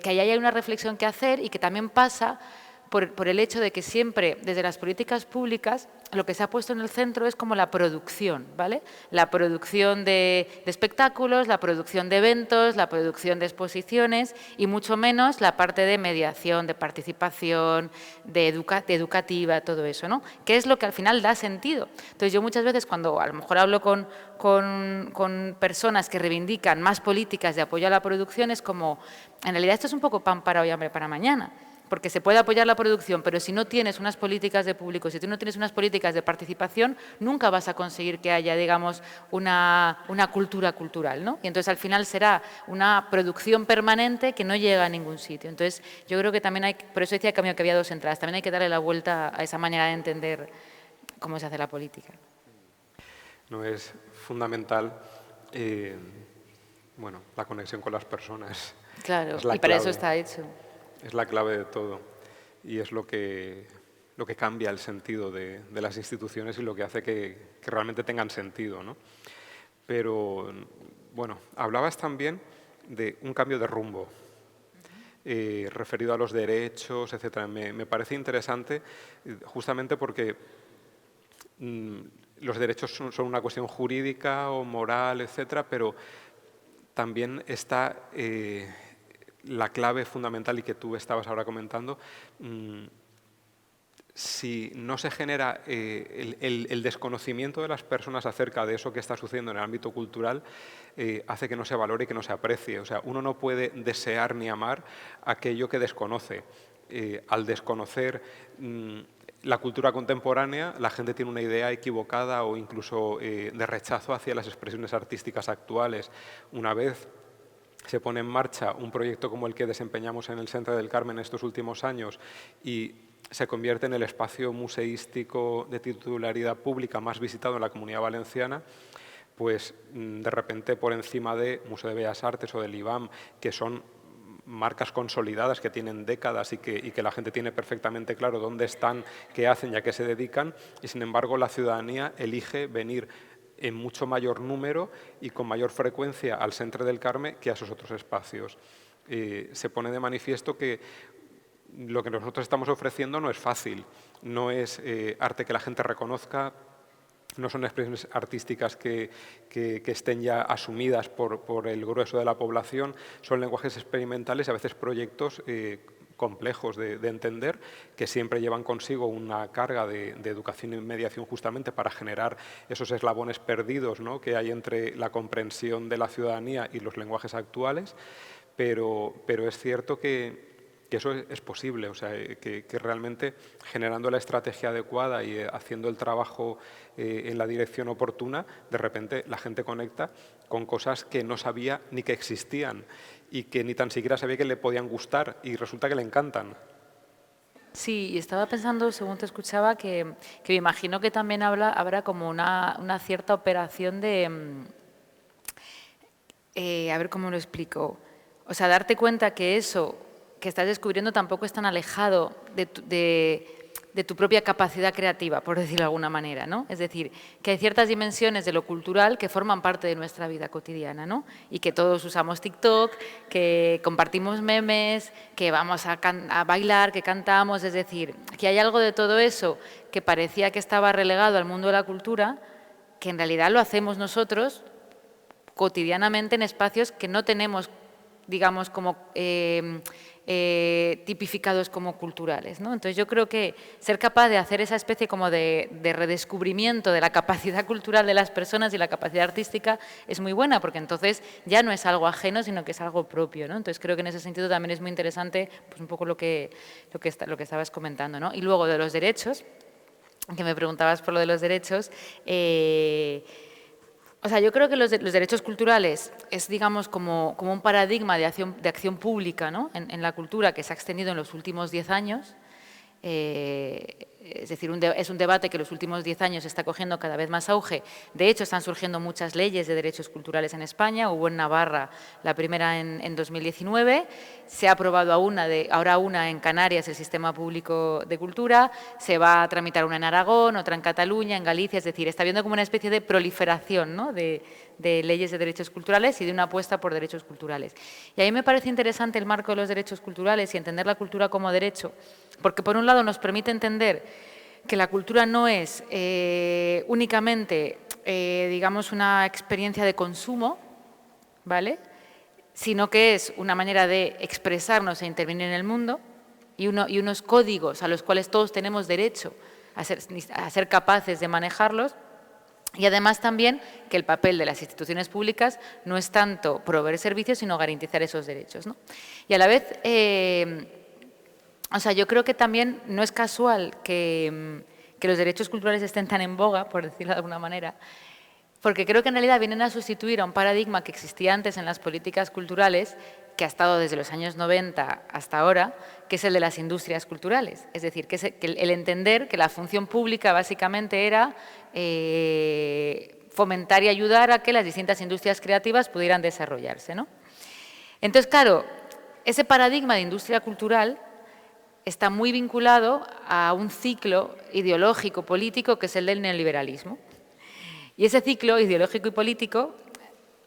ahí hay una reflexión que hacer y que también pasa por el hecho de que siempre, desde las políticas públicas, lo que se ha puesto en el centro es como la producción, ¿vale? La producción de espectáculos, la producción de eventos, la producción de exposiciones y mucho menos la parte de mediación, de participación, de educativa, todo eso, ¿no? Que es lo que al final da sentido. Entonces, yo muchas veces cuando a lo mejor hablo con personas que reivindican más políticas de apoyo a la producción, es como, en realidad esto es un poco pan para hoy, hambre para mañana. Porque se puede apoyar la producción, pero si no tienes unas políticas de público, si tú no tienes unas políticas de participación, nunca vas a conseguir que haya, digamos, una cultura cultural, ¿no? Y entonces al final será una producción permanente que no llega a ningún sitio. Entonces yo creo que también hay, por eso decía que había dos entradas, también hay que darle la vuelta a esa manera de entender cómo se hace la política. No es fundamental, bueno, la conexión con las personas. Claro, y para eso está hecho. Es la clave de todo y es lo que cambia el sentido de las instituciones y lo que hace que realmente tengan sentido, ¿no? Pero, bueno, hablabas también de un cambio de rumbo referido a los derechos, etcétera. Me parece interesante justamente porque los derechos son una cuestión jurídica o moral, etcétera, pero también está la clave fundamental y que tú estabas ahora comentando, si no se genera el desconocimiento de las personas acerca de eso que está sucediendo en el ámbito cultural, hace que no se valore y que no se aprecie. O sea, uno no puede desear ni amar aquello que desconoce. Al desconocer la cultura contemporánea, la gente tiene una idea equivocada o incluso de rechazo hacia las expresiones artísticas actuales. Una vez se pone en marcha un proyecto como el que desempeñamos en el Centre del Carmen estos últimos años y se convierte en el espacio museístico de titularidad pública más visitado en la Comunidad Valenciana, pues de repente por encima de Museo de Bellas Artes o del IBAM, que son marcas consolidadas que tienen décadas y que la gente tiene perfectamente claro dónde están, qué hacen y a qué se dedican, y sin embargo la ciudadanía elige venir en mucho mayor número y con mayor frecuencia al Centre del Carmen que a esos otros espacios. Se pone de manifiesto que lo que nosotros estamos ofreciendo no es fácil, no es arte que la gente reconozca, no son expresiones artísticas que estén ya asumidas por el grueso de la población, son lenguajes experimentales y a veces proyectos complejos de entender, que siempre llevan consigo una carga de educación y mediación justamente para generar esos eslabones perdidos, ¿no?, que hay entre la comprensión de la ciudadanía y los lenguajes actuales, pero es cierto que eso es posible, o sea, que realmente generando la estrategia adecuada y haciendo el trabajo en la dirección oportuna, de repente la gente conecta con cosas que no sabía ni que existían y que ni tan siquiera sabía que le podían gustar y resulta que le encantan. Sí, y estaba pensando, según te escuchaba, que me imagino que también habrá como una cierta operación de, a ver cómo lo explico, o sea, darte cuenta que eso que estás descubriendo tampoco es tan alejado de tu propia capacidad creativa, por decirlo de alguna manera, ¿no? Es decir, que hay ciertas dimensiones de lo cultural que forman parte de nuestra vida cotidiana, ¿no? Y que todos usamos TikTok, que compartimos memes, que vamos a bailar, que cantamos, es decir, que hay algo de todo eso que parecía que estaba relegado al mundo de la cultura, que en realidad lo hacemos nosotros cotidianamente en espacios que no tenemos, digamos, como tipificados como culturales, ¿no? Entonces yo creo que ser capaz de hacer esa especie como de redescubrimiento de la capacidad cultural de las personas y la capacidad artística es muy buena, porque entonces ya no es algo ajeno, sino que es algo propio, ¿no? Entonces creo que en ese sentido también es muy interesante, pues un poco lo que estabas comentando, ¿no? Y luego de los derechos, que me preguntabas por lo de los derechos, o sea, yo creo que los derechos culturales es, digamos, como un paradigma de acción pública, ¿no? En la cultura que se ha extendido en los últimos 10 años. Es decir, es un debate que en los últimos 10 años está cogiendo cada vez más auge. De hecho, están surgiendo muchas leyes de derechos culturales en España. Hubo en Navarra la primera en 2019. Se ha aprobado ahora una en Canarias, el Sistema Público de Cultura. Se va a tramitar una en Aragón, otra en Cataluña, en Galicia. Es decir, está habiendo como una especie de proliferación, ¿no? de leyes de derechos culturales y de una apuesta por derechos culturales. Y a mí me parece interesante el marco de los derechos culturales y entender la cultura como derecho, porque por un lado nos permite entender que la cultura no es únicamente, digamos, una experiencia de consumo, ¿vale?, sino que es una manera de expresarnos e intervenir en el mundo y unos códigos a los cuales todos tenemos derecho a ser capaces de manejarlos. Y además también que el papel de las instituciones públicas no es tanto proveer servicios, sino garantizar esos derechos, ¿no? Y a la vez, o sea, yo creo que también no es casual que los derechos culturales estén tan en boga, por decirlo de alguna manera, porque creo que en realidad vienen a sustituir a un paradigma que existía antes en las políticas culturales, que ha estado desde los años 90 hasta ahora, que es el de las industrias culturales. Es decir, que el entender que la función pública básicamente era fomentar y ayudar a que las distintas industrias creativas pudieran desarrollarse, ¿no? Entonces, claro, ese paradigma de industria cultural está muy vinculado a un ciclo ideológico, político, que es el del neoliberalismo. Y ese ciclo ideológico y político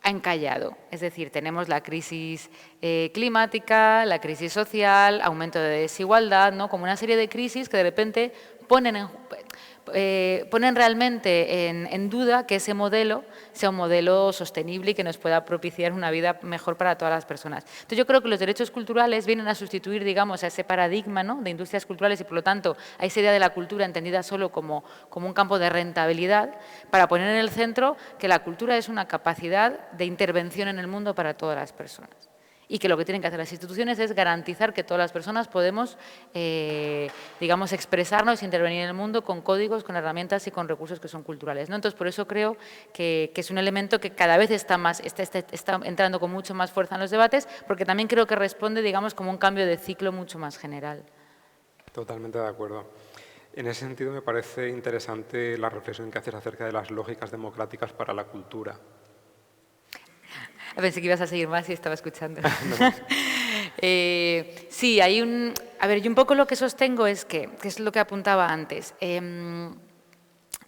ha encallado. Es decir, tenemos la crisis climática, la crisis social, aumento de desigualdad, ¿no? Como una serie de crisis que de repente ponen realmente en duda que ese modelo sea un modelo sostenible y que nos pueda propiciar una vida mejor para todas las personas. Entonces yo creo que los derechos culturales vienen a sustituir, digamos, a ese paradigma, ¿no?, de industrias culturales y por lo tanto a esa idea de la cultura entendida solo como un campo de rentabilidad, para poner en el centro que la cultura es una capacidad de intervención en el mundo para todas las personas. Y que lo que tienen que hacer las instituciones es garantizar que todas las personas podemos, digamos, expresarnos e intervenir en el mundo con códigos, con herramientas y con recursos que son culturales, ¿no? Entonces, por eso creo que es un elemento que cada vez está entrando con mucho más fuerza en los debates, porque también creo que responde, digamos, como un cambio de ciclo mucho más general. Totalmente de acuerdo. En ese sentido, me parece interesante la reflexión que haces acerca de las lógicas democráticas para la cultura. Pensé que ibas a seguir más y estaba escuchando. No. Sí, hay a ver, yo un poco lo que sostengo es que es lo que apuntaba antes,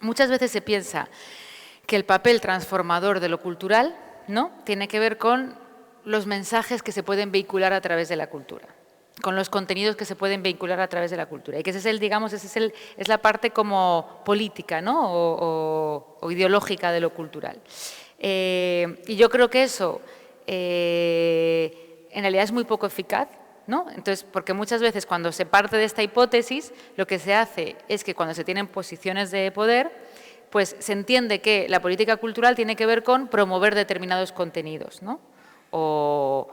muchas veces se piensa que el papel transformador de lo cultural, ¿no?, tiene que ver con los mensajes que se pueden vehicular a través de la cultura, con los contenidos que se pueden vehicular a través de la cultura. Y que es la parte como política, ¿no?, o ideológica de lo cultural. Y yo creo que eso en realidad es muy poco eficaz, ¿no? Entonces, porque muchas veces cuando se parte de esta hipótesis, lo que se hace es que cuando se tienen posiciones de poder, pues se entiende que la política cultural tiene que ver con promover determinados contenidos, ¿no?, o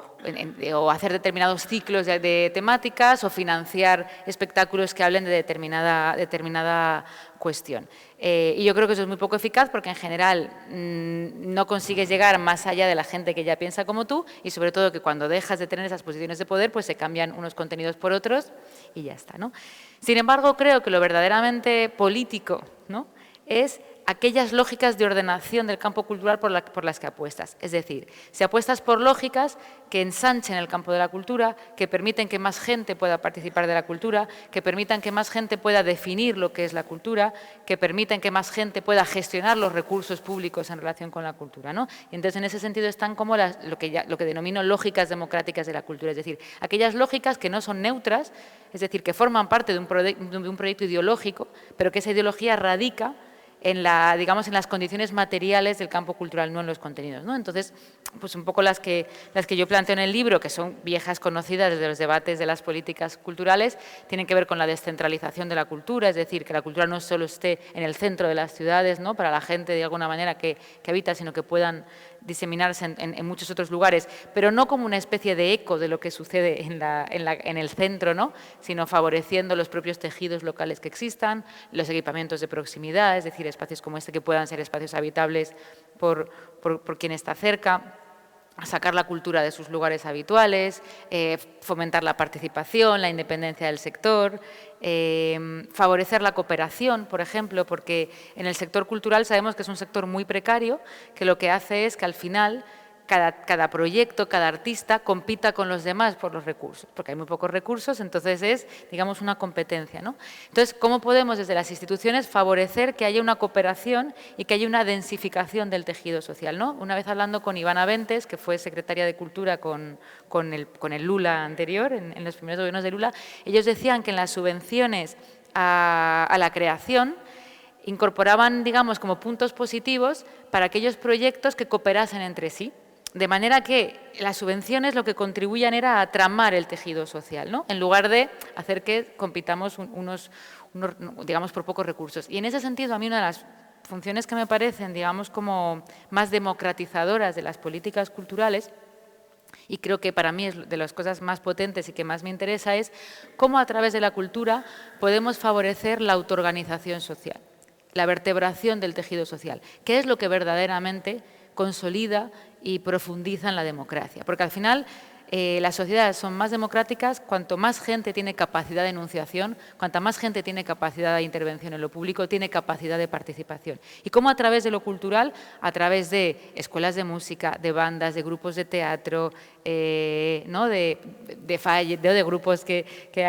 o hacer determinados ciclos de temáticas o financiar espectáculos que hablen de determinada cuestión. Y yo creo que eso es muy poco eficaz porque en general no consigues llegar más allá de la gente que ya piensa como tú y sobre todo que cuando dejas de tener esas posiciones de poder pues se cambian unos contenidos por otros y ya está, ¿no? Sin embargo, creo que lo verdaderamente político, ¿no?, es aquellas lógicas de ordenación del campo cultural por las que apuestas. Es decir, si apuestas por lógicas que ensanchen el campo de la cultura, que permiten que más gente pueda participar de la cultura, que permitan que más gente pueda definir lo que es la cultura, que permiten que más gente pueda gestionar los recursos públicos en relación con la cultura, ¿no? Y entonces, en ese sentido, están como lo que denomino lógicas democráticas de la cultura, es decir, aquellas lógicas que no son neutras, es decir, que forman parte de un proyecto ideológico, pero que esa ideología radica en las condiciones materiales del campo cultural, no en los contenidos, ¿no? Entonces, pues un poco las que yo planteo en el libro, que son viejas conocidas desde los debates de las políticas culturales, tienen que ver con la descentralización de la cultura, es decir, que la cultura no solo esté en el centro de las ciudades, ¿no?, para la gente de alguna manera que habita, sino que puedan diseminarse en muchos otros lugares, pero no como una especie de eco de lo que sucede en el centro, ¿no?, sino favoreciendo los propios tejidos locales que existan, los equipamientos de proximidad, es decir, espacios como este que puedan ser espacios habitables por quien está cerca, sacar la cultura de sus lugares habituales, fomentar la participación, la independencia del sector, favorecer la cooperación, por ejemplo, porque en el sector cultural sabemos que es un sector muy precario, que lo que hace es que al final cada proyecto, cada artista compita con los demás por los recursos, porque hay muy pocos recursos, entonces es, digamos, una competencia, ¿no? Entonces, ¿cómo podemos desde las instituciones favorecer que haya una cooperación y que haya una densificación del tejido social, ¿no? Una vez hablando con Ivana Ventes, que fue secretaria de Cultura con el Lula anterior, en los primeros gobiernos de Lula, ellos decían que en las subvenciones a la creación incorporaban, digamos, como puntos positivos para aquellos proyectos que cooperasen entre sí. De manera que las subvenciones lo que contribuían era a tramar el tejido social, ¿no?, en lugar de hacer que compitamos digamos, por pocos recursos. Y en ese sentido, a mí una de las funciones que me parecen, digamos, como más democratizadoras de las políticas culturales, y creo que para mí es de las cosas más potentes y que más me interesa, es cómo a través de la cultura podemos favorecer la autoorganización social, la vertebración del tejido social, que es lo que verdaderamente consolida y profundiza en la democracia. Porque al final las sociedades son más democráticas cuanto más gente tiene capacidad de enunciación, cuanta más gente tiene capacidad de intervención en lo público, tiene capacidad de participación. Y cómo a través de lo cultural, a través de escuelas de música, de bandas, de grupos de teatro, ¿no?, de grupos que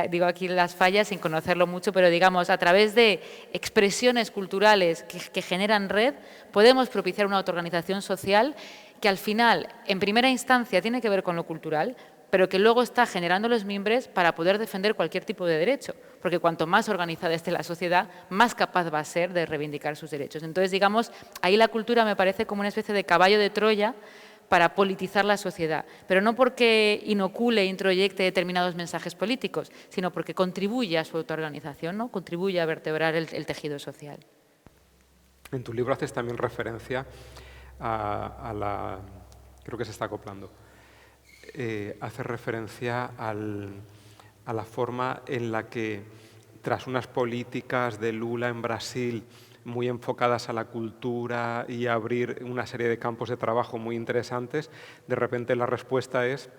digo aquí las fallas sin conocerlo mucho, pero digamos a través de expresiones culturales que generan red, podemos propiciar una autoorganización social que al final, en primera instancia, tiene que ver con lo cultural, pero que luego está generando los mimbres para poder defender cualquier tipo de derecho, porque cuanto más organizada esté la sociedad, más capaz va a ser de reivindicar sus derechos. Entonces, digamos, ahí la cultura me parece como una especie de caballo de Troya para politizar la sociedad, pero no porque inocule e introyecte determinados mensajes políticos, sino porque contribuye a su autoorganización, ¿no?, contribuye a vertebrar el tejido social. En tu libro haces también referencia creo que se está acoplando, hace referencia a la forma en la que, tras unas políticas de Lula en Brasil muy enfocadas a la cultura y a abrir una serie de campos de trabajo muy interesantes, de repente la respuesta es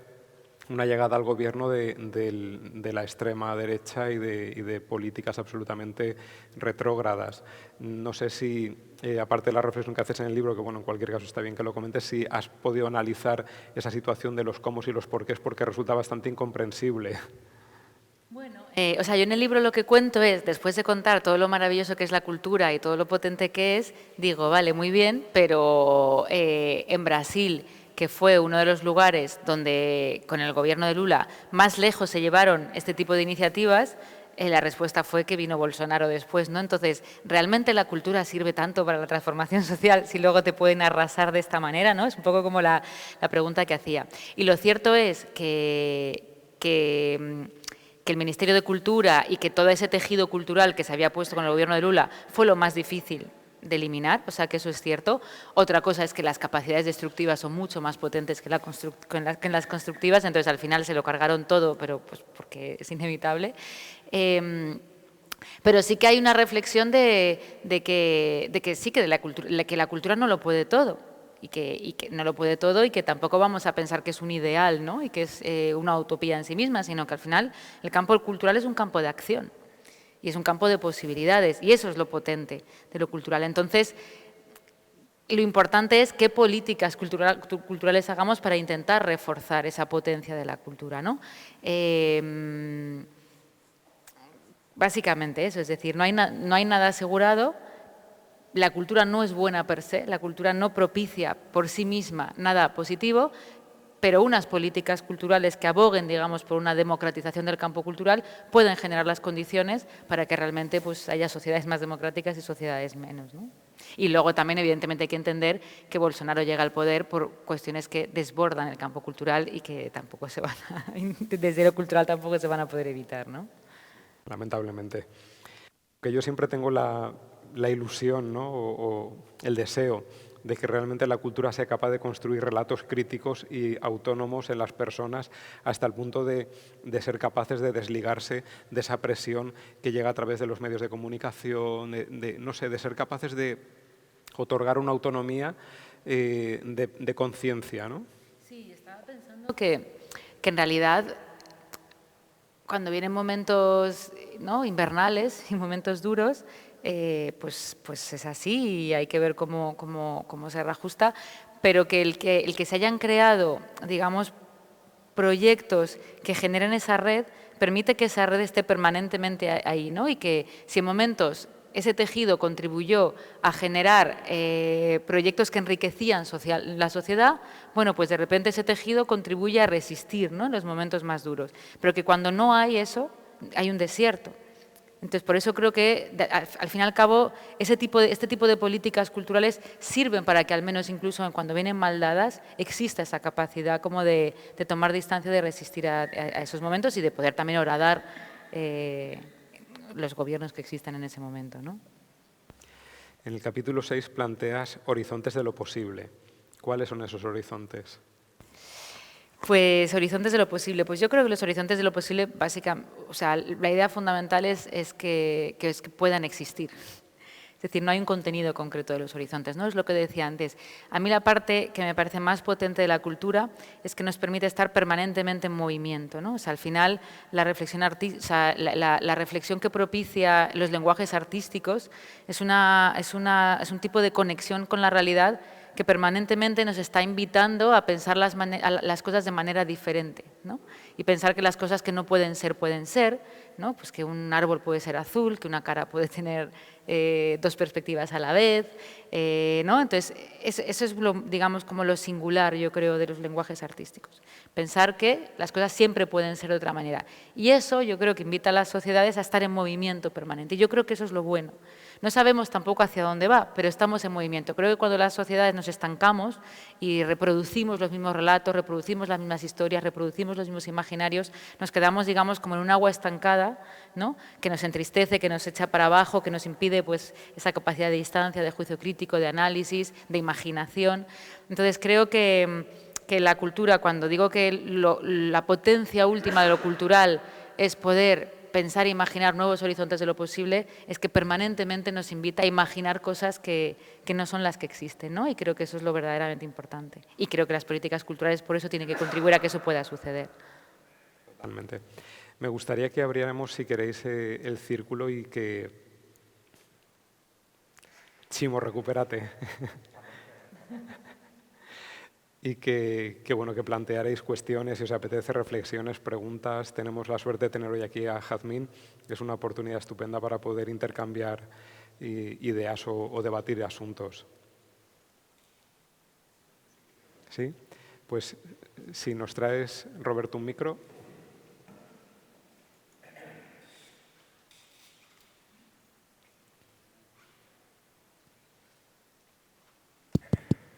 una llegada al gobierno de la extrema derecha y de políticas absolutamente retrógradas. No sé si, aparte de la reflexión que haces en el libro, que bueno, en cualquier caso está bien que lo comentes, si has podido analizar esa situación de los cómo y los porqués, porque resulta bastante incomprensible. Bueno, yo en el libro lo que cuento es, después de contar todo lo maravilloso que es la cultura y todo lo potente que es, digo, vale, muy bien, pero en Brasil, que fue uno de los lugares donde con el gobierno de Lula más lejos se llevaron este tipo de iniciativas, la respuesta fue que vino Bolsonaro después, ¿no? Entonces, ¿realmente la cultura sirve tanto para la transformación social si luego te pueden arrasar de esta manera, ¿no? Es un poco como la pregunta que hacía. Y lo cierto es que el Ministerio de Cultura y que todo ese tejido cultural que se había puesto con el gobierno de Lula fue lo más difícil de eliminar, o sea que eso es cierto. Otra cosa es que las capacidades destructivas son mucho más potentes que las constructivas, entonces al final se lo cargaron todo, pero pues porque es inevitable. Pero sí que hay una reflexión de que sí, que la cultura no lo puede todo. Y que no lo puede todo y que tampoco vamos a pensar que es un ideal, ¿no? Y que es una utopía en sí misma, sino que al final el campo cultural es un campo de acción y es un campo de posibilidades y eso es lo potente de lo cultural. Entonces, lo importante es qué políticas culturales hagamos para intentar reforzar esa potencia de la cultura, ¿no? Básicamente eso, es decir, no hay nada asegurado. La cultura no es buena per se, la cultura no propicia por sí misma nada positivo, pero unas políticas culturales que aboguen, digamos, por una democratización del campo cultural pueden generar las condiciones para que realmente pues, haya sociedades más democráticas y sociedades menos, ¿no? Y luego también, evidentemente, hay que entender que Bolsonaro llega al poder por cuestiones que desbordan el campo cultural y que tampoco se van desde lo cultural tampoco se van a poder evitar, ¿no? Lamentablemente. Que yo siempre tengo la ilusión, ¿no? o el deseo de que realmente la cultura sea capaz de construir relatos críticos y autónomos en las personas hasta el punto de ser capaces de desligarse de esa presión que llega a través de los medios de comunicación, no sé, de ser capaces de otorgar una autonomía de conciencia, ¿no? Sí, estaba pensando que en realidad cuando vienen momentos, ¿no?, invernales y momentos duros, pues es así y hay que ver cómo se reajusta, pero que el que se hayan creado, digamos, proyectos que generen esa red permite que esa red esté permanentemente ahí, ¿no? Y que si en momentos ese tejido contribuyó a generar proyectos que enriquecían la sociedad, bueno, pues de repente ese tejido contribuye a resistir, ¿no?, en los momentos más duros. Pero que cuando no hay eso, hay un desierto. Entonces, por eso creo que, al fin y al cabo, este tipo de políticas culturales sirven para que, al menos incluso cuando vienen mal dadas, exista esa capacidad como de tomar distancia, de resistir a esos momentos y de poder también horadar los gobiernos que existen en ese momento, ¿no? En el capítulo 6 planteas horizontes de lo posible. ¿Cuáles son esos horizontes? Pues horizontes de lo posible. Pues yo creo que los horizontes de lo posible, básicamente, o sea, la idea fundamental es que puedan existir. Es decir, no hay un contenido concreto de los horizontes, ¿no? Es lo que decía antes. A mí la parte que me parece más potente de la cultura es que nos permite estar permanentemente en movimiento, ¿no? O sea, al final, la reflexión la reflexión que propicia los lenguajes artísticos es un tipo de conexión con la realidad que permanentemente nos está invitando a pensar las cosas de manera diferente, ¿no? Y pensar que las cosas que no pueden ser, ¿no? Pues que un árbol puede ser azul, que una cara puede tener dos perspectivas a la vez, ¿no? Entonces, eso es, digamos, como lo singular, yo creo, de los lenguajes artísticos. Pensar que las cosas siempre pueden ser de otra manera. Y eso yo creo que invita a las sociedades a estar en movimiento permanente. Y yo creo que eso es lo bueno. No sabemos tampoco hacia dónde va, pero estamos en movimiento. Creo que cuando las sociedades nos estancamos y reproducimos los mismos relatos, reproducimos las mismas historias, reproducimos los mismos imaginarios, nos quedamos, digamos, como en un agua estancada, ¿no?, que nos entristece, que nos echa para abajo, que nos impide pues, esa capacidad de distancia, de juicio crítico, de análisis, de imaginación. Entonces, creo que la cultura, cuando digo que la potencia última de lo cultural es poder pensar e imaginar nuevos horizontes de lo posible, es que permanentemente nos invita a imaginar cosas que no son las que existen, ¿no? Y creo que eso es lo verdaderamente importante. Y creo que las políticas culturales por eso tienen que contribuir a que eso pueda suceder. Totalmente. Me gustaría que abriéramos, si queréis, el círculo y que... Chimo, recupérate. Y que plantearéis cuestiones, si os apetece, reflexiones, preguntas. Tenemos la suerte de tener hoy aquí a Jazmín, que es una oportunidad estupenda para poder intercambiar ideas o debatir asuntos. ¿Sí? Pues si nos traes, Roberto, un micro.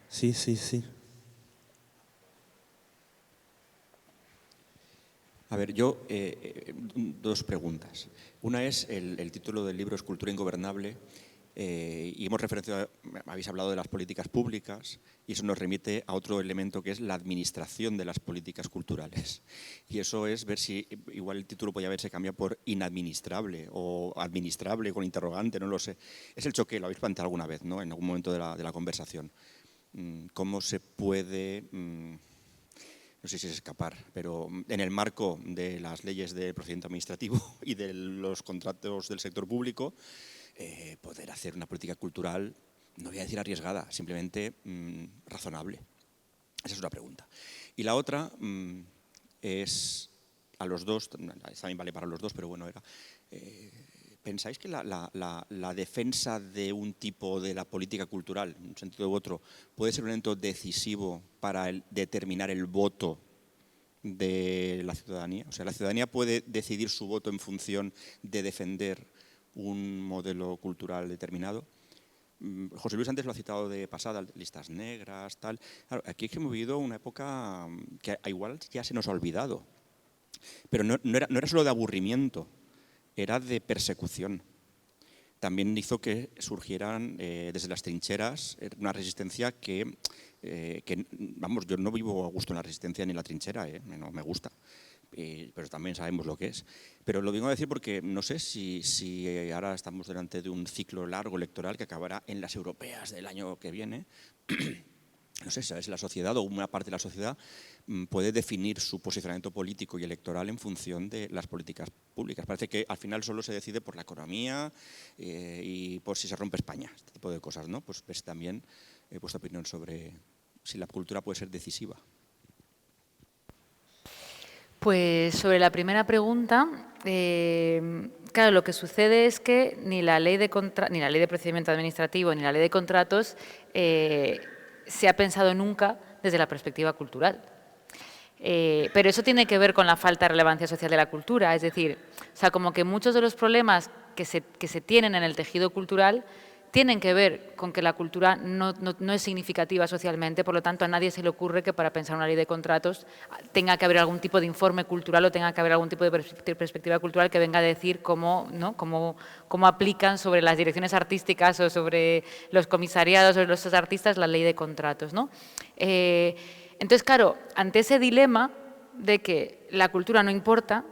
Sí. A ver, yo dos preguntas. Una es, el título del libro es Cultura Ingobernable Y hemos referenciado, habéis hablado de las políticas públicas y eso nos remite a otro elemento que es la administración de las políticas culturales. Y eso es ver si, igual el título podría haberse cambiado por inadministrable o administrable con interrogante, no lo sé. Es el choque, lo habéis planteado alguna vez, ¿no? En algún momento de la conversación. ¿Cómo se puede, no sé si es escapar, pero en el marco de las leyes de procedimiento administrativo y de los contratos del sector público, poder hacer una política cultural, no voy a decir arriesgada, simplemente razonable? Esa es una pregunta. Y la otra es a los dos, también vale para los dos, pero bueno, ¿pensáis que la defensa de un tipo de la política cultural, en un sentido u otro, puede ser un elemento decisivo para determinar el voto de la ciudadanía? O sea, ¿la ciudadanía puede decidir su voto en función de defender un modelo cultural determinado? José Luis antes lo ha citado de pasada, listas negras, tal. Claro, aquí hemos vivido una época que igual ya se nos ha olvidado, pero no era solo de aburrimiento, era de persecución. También hizo que surgieran desde las trincheras una resistencia que, vamos, yo no vivo a gusto en la resistencia ni en la trinchera, no me gusta. Pero también sabemos lo que es. Pero lo vengo a decir porque no sé si ahora estamos delante de un ciclo largo electoral que acabará en las europeas del año que viene. No sé, ¿sabes? La sociedad o una parte de la sociedad puede definir su posicionamiento político y electoral en función de las políticas públicas. Parece que al final solo se decide por la economía y por si se rompe España, este tipo de cosas, ¿no? Pues ves también vuestra opinión sobre si la cultura puede ser decisiva. Pues sobre la primera pregunta, claro, lo que sucede es que ni la ley de procedimiento administrativo ni la ley de contratos se ha pensado nunca desde la perspectiva cultural. Pero eso tiene que ver con la falta de relevancia social de la cultura, es decir, o sea, como que muchos de los problemas que se tienen en el tejido cultural tienen que ver con que la cultura no es significativa socialmente, por lo tanto a nadie se le ocurre que para pensar una ley de contratos tenga que haber algún tipo de informe cultural o tenga que haber algún tipo de perspectiva cultural que venga a decir cómo aplican sobre las direcciones artísticas o sobre los comisariados o los artistas la ley de contratos, ¿no? Entonces, claro, ante ese dilema de que la cultura no importa,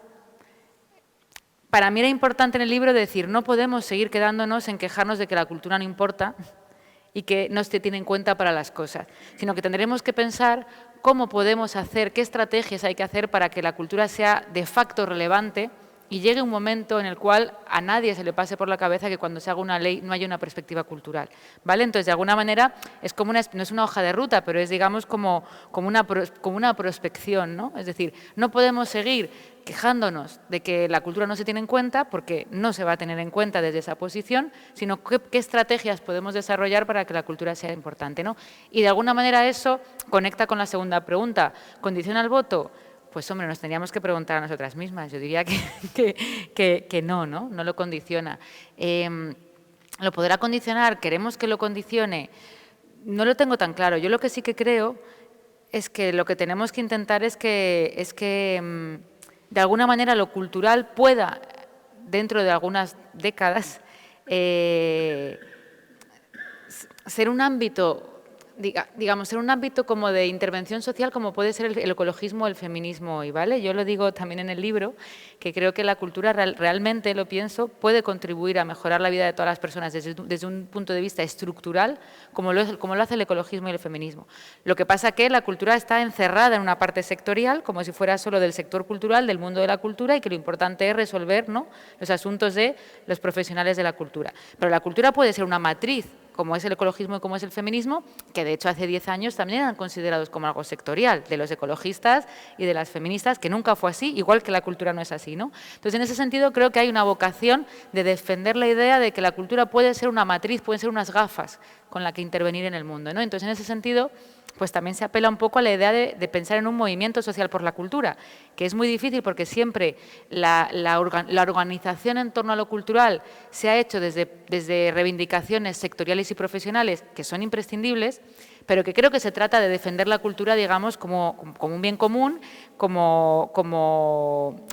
para mí era importante en el libro decir, no podemos seguir quedándonos en quejarnos de que la cultura no importa y que no se tiene en cuenta para las cosas, sino que tendremos que pensar cómo podemos hacer, qué estrategias hay que hacer para que la cultura sea de facto relevante y llegue un momento en el cual a nadie se le pase por la cabeza que cuando se haga una ley no haya una perspectiva cultural, ¿vale? Entonces, de alguna manera, es como no es una hoja de ruta, pero es, digamos, como una prospección, ¿no? Es decir, no podemos seguir quejándonos de que la cultura no se tiene en cuenta, porque no se va a tener en cuenta desde esa posición, sino qué estrategias podemos desarrollar para que la cultura sea importante, ¿no? Y de alguna manera eso conecta con la segunda pregunta. ¿Condiciona el voto? Pues hombre, nos tendríamos que preguntar a nosotras mismas. Yo diría que no lo condiciona. ¿Lo podrá condicionar? ¿Queremos que lo condicione? No lo tengo tan claro. Yo lo que sí que creo es que lo que tenemos que intentar es que de alguna manera lo cultural pueda, dentro de algunas décadas, ser un ámbito, digamos, ser un ámbito como de intervención social como puede ser el ecologismo o el feminismo hoy, ¿vale? Yo lo digo también en el libro, que creo que la cultura realmente, lo pienso, puede contribuir a mejorar la vida de todas las personas desde un punto de vista estructural, como lo hace el ecologismo y el feminismo. Lo que pasa es que la cultura está encerrada en una parte sectorial, como si fuera solo del sector cultural, del mundo de la cultura, y que lo importante es resolver, ¿no?, los asuntos de los profesionales de la cultura. Pero la cultura puede ser una matriz, como es el ecologismo y como es el feminismo, que de hecho hace 10 años también eran considerados como algo sectorial, de los ecologistas y de las feministas, que nunca fue así, igual que la cultura no es así, ¿no? Entonces, en ese sentido, creo que hay una vocación de defender la idea de que la cultura puede ser una matriz, pueden ser unas gafas con la que intervenir en el mundo, ¿no? Entonces, en ese sentido, pues también se apela un poco a la idea de pensar en un movimiento social por la cultura, que es muy difícil porque siempre la organización en torno a lo cultural se ha hecho desde reivindicaciones sectoriales y profesionales que son imprescindibles, pero que creo que se trata de defender la cultura, digamos, como un bien común, como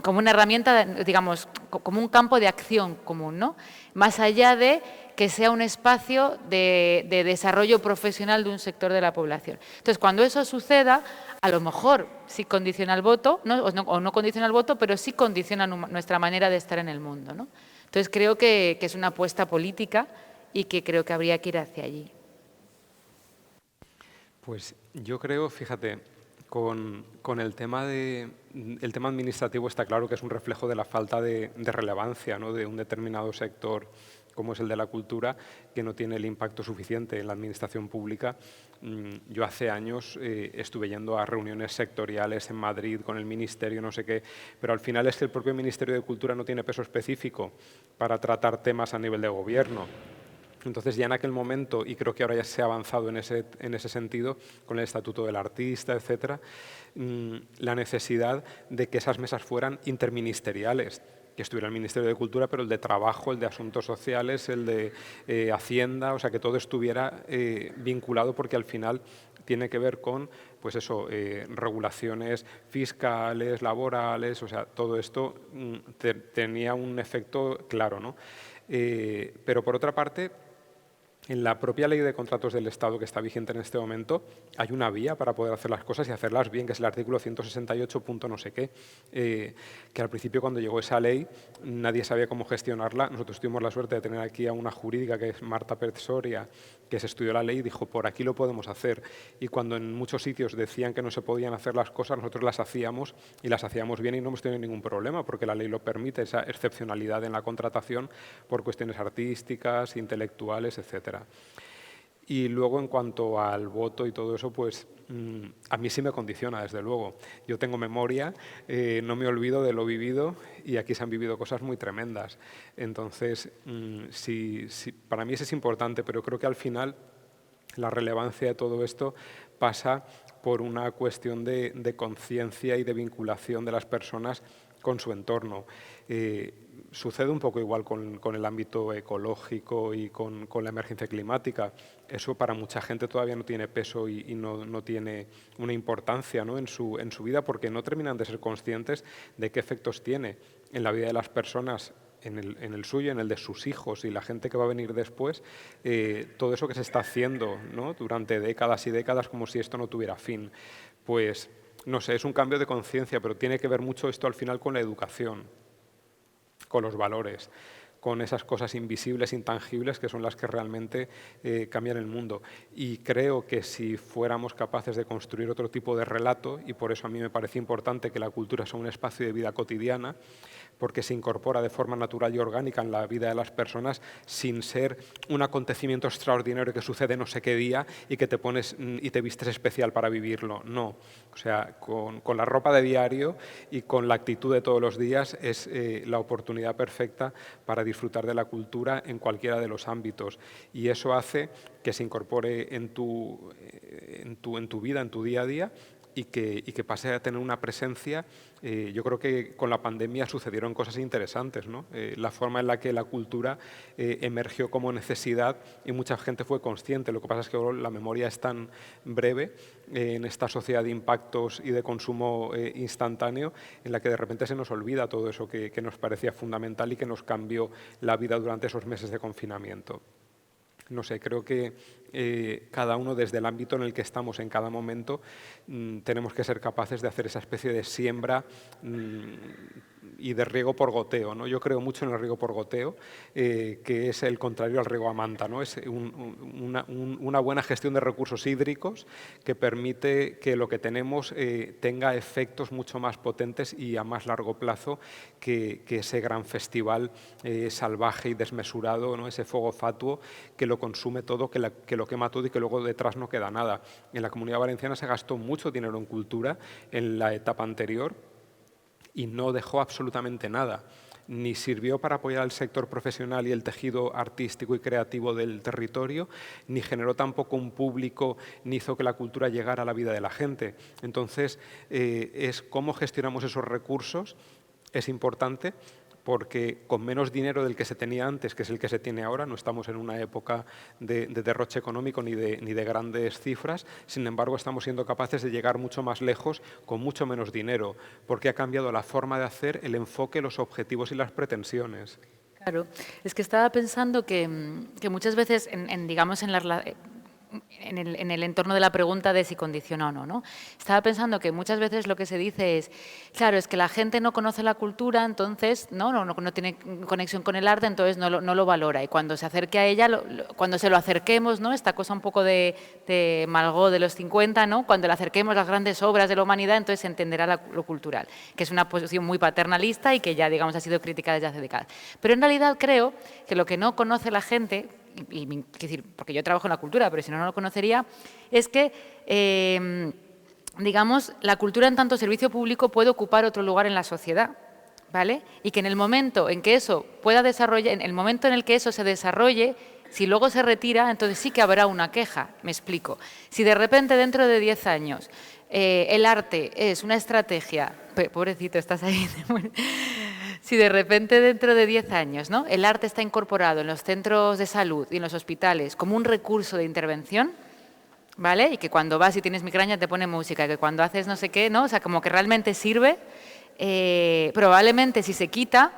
una herramienta, digamos, como un campo de acción común, ¿no? Más allá de que sea un espacio de desarrollo profesional de un sector de la población. Entonces, cuando eso suceda, a lo mejor sí condiciona el voto, ¿no? O no condiciona el voto, pero sí condiciona nuestra manera de estar en el mundo, ¿no? Entonces, creo que es una apuesta política y que creo que habría que ir hacia allí. Pues yo creo, fíjate, con el tema administrativo está claro que es un reflejo de la falta de relevancia, ¿no?, de un determinado sector como es el de la cultura, que no tiene el impacto suficiente en la administración pública. Yo hace años estuve yendo a reuniones sectoriales en Madrid con el Ministerio, no sé qué, pero al final es que el propio Ministerio de Cultura no tiene peso específico para tratar temas a nivel de gobierno. Entonces, ya en aquel momento, y creo que ahora ya se ha avanzado en ese sentido, con el Estatuto del Artista, etcétera, la necesidad de que esas mesas fueran interministeriales, que estuviera el Ministerio de Cultura, pero el de Trabajo, el de Asuntos Sociales, el de Hacienda, o sea, que todo estuviera vinculado, porque al final tiene que ver con, pues eso, regulaciones fiscales, laborales, o sea, todo esto tenía un efecto claro, ¿no? Pero por otra parte, en la propia ley de contratos del Estado que está vigente en este momento, hay una vía para poder hacer las cosas y hacerlas bien, que es el artículo 168. No sé qué, que al principio, cuando llegó esa ley, nadie sabía cómo gestionarla. Nosotros tuvimos la suerte de tener aquí a una jurídica, que es Marta Pérez Soria, que se estudió la ley y dijo, por aquí lo podemos hacer. Y cuando en muchos sitios decían que no se podían hacer las cosas, nosotros las hacíamos y las hacíamos bien y no hemos tenido ningún problema, porque la ley lo permite, esa excepcionalidad en la contratación por cuestiones artísticas, intelectuales, etcétera. Y luego, en cuanto al voto y todo eso, pues a mí sí me condiciona, desde luego. Yo tengo memoria, no me olvido de lo vivido y aquí se han vivido cosas muy tremendas. Entonces, sí, para mí eso es importante, pero creo que al final la relevancia de todo esto pasa por una cuestión de conciencia y de vinculación de las personas con su entorno. Sucede un poco igual con el ámbito ecológico y con la emergencia climática. Eso para mucha gente todavía no tiene peso y no tiene una importancia, ¿no?, en su vida, porque no terminan de ser conscientes de qué efectos tiene en la vida de las personas, en el suyo, en el de sus hijos y la gente que va a venir después, todo eso que se está haciendo, ¿no?, durante décadas y décadas, como si esto no tuviera fin. Pues, no sé, es un cambio de conciencia, pero tiene que ver mucho esto al final con la educación, con los valores, con esas cosas invisibles, intangibles, que son las que realmente cambian el mundo. Y creo que si fuéramos capaces de construir otro tipo de relato, y por eso a mí me parece importante que la cultura sea un espacio de vida cotidiana, porque se incorpora de forma natural y orgánica en la vida de las personas, sin ser un acontecimiento extraordinario que sucede no sé qué día y que te pones y te vistes especial para vivirlo. No, o sea, con la ropa de diario y con la actitud de todos los días es la oportunidad perfecta para disfrutar de la cultura en cualquiera de los ámbitos. Y eso hace que se incorpore en tu vida, en tu día a día, y que pase a tener una presencia. Yo creo que con la pandemia sucedieron cosas interesantes, ¿no? La forma en la que la cultura emergió como necesidad y mucha gente fue consciente. Lo que pasa es que la memoria es tan breve en esta sociedad de impactos y de consumo instantáneo, en la que de repente se nos olvida todo eso que nos parecía fundamental y que nos cambió la vida durante esos meses de confinamiento. No sé, creo que cada uno, desde el ámbito en el que estamos en cada momento, tenemos que ser capaces de hacer esa especie de siembra y de riego por goteo, ¿no? Yo creo mucho en el riego por goteo, que es el contrario al riego a manta, ¿no? Es una buena gestión de recursos hídricos que permite que lo que tenemos tenga efectos mucho más potentes y a más largo plazo que ese gran festival salvaje y desmesurado, ¿no?, ese fuego fatuo que lo consume todo, que lo quema todo y que luego detrás no queda nada. En la Comunidad Valenciana se gastó mucho dinero en cultura en la etapa anterior y no dejó absolutamente nada. Ni sirvió para apoyar al sector profesional y el tejido artístico y creativo del territorio, ni generó tampoco un público, ni hizo que la cultura llegara a la vida de la gente. Entonces, es cómo gestionamos esos recursos, es importante, porque con menos dinero del que se tenía antes, que es el que se tiene ahora, no estamos en una época de derroche económico ni de grandes cifras, sin embargo estamos siendo capaces de llegar mucho más lejos con mucho menos dinero, porque ha cambiado la forma de hacer, el enfoque, los objetivos y las pretensiones. Claro, es que estaba pensando que muchas veces, digamos, en el entorno de la pregunta de si condiciona o no, ¿no? Estaba pensando que muchas veces lo que se dice es, claro, es que la gente no conoce la cultura, entonces no tiene conexión con el arte, entonces no lo valora. Y cuando se acerque a ella, cuando se lo acerquemos, ¿no? Esta cosa un poco de Malgó de los 50, ¿no? Cuando le acerquemos las grandes obras de la humanidad, entonces se entenderá lo cultural, que es una posición muy paternalista y que ya, digamos, ha sido criticada desde hace décadas. Pero en realidad creo que lo que no conoce la gente, decir, porque yo trabajo en la cultura, pero si no, no lo conocería, es que, digamos, la cultura en tanto servicio público puede ocupar otro lugar en la sociedad, ¿vale? Y que en el momento en que eso pueda desarrollar, en el momento en el que eso se desarrolle, si luego se retira, entonces sí que habrá una queja, me explico. Si de repente dentro de 10 años el arte es una estrategia, pobrecito, estás ahí. Si de repente dentro de 10 años, ¿no?, el arte está incorporado en los centros de salud y en los hospitales como un recurso de intervención, ¿vale? Y que cuando vas y tienes migraña te pone música, y que cuando haces no sé qué, ¿no? O sea, como que realmente sirve, probablemente si se quita,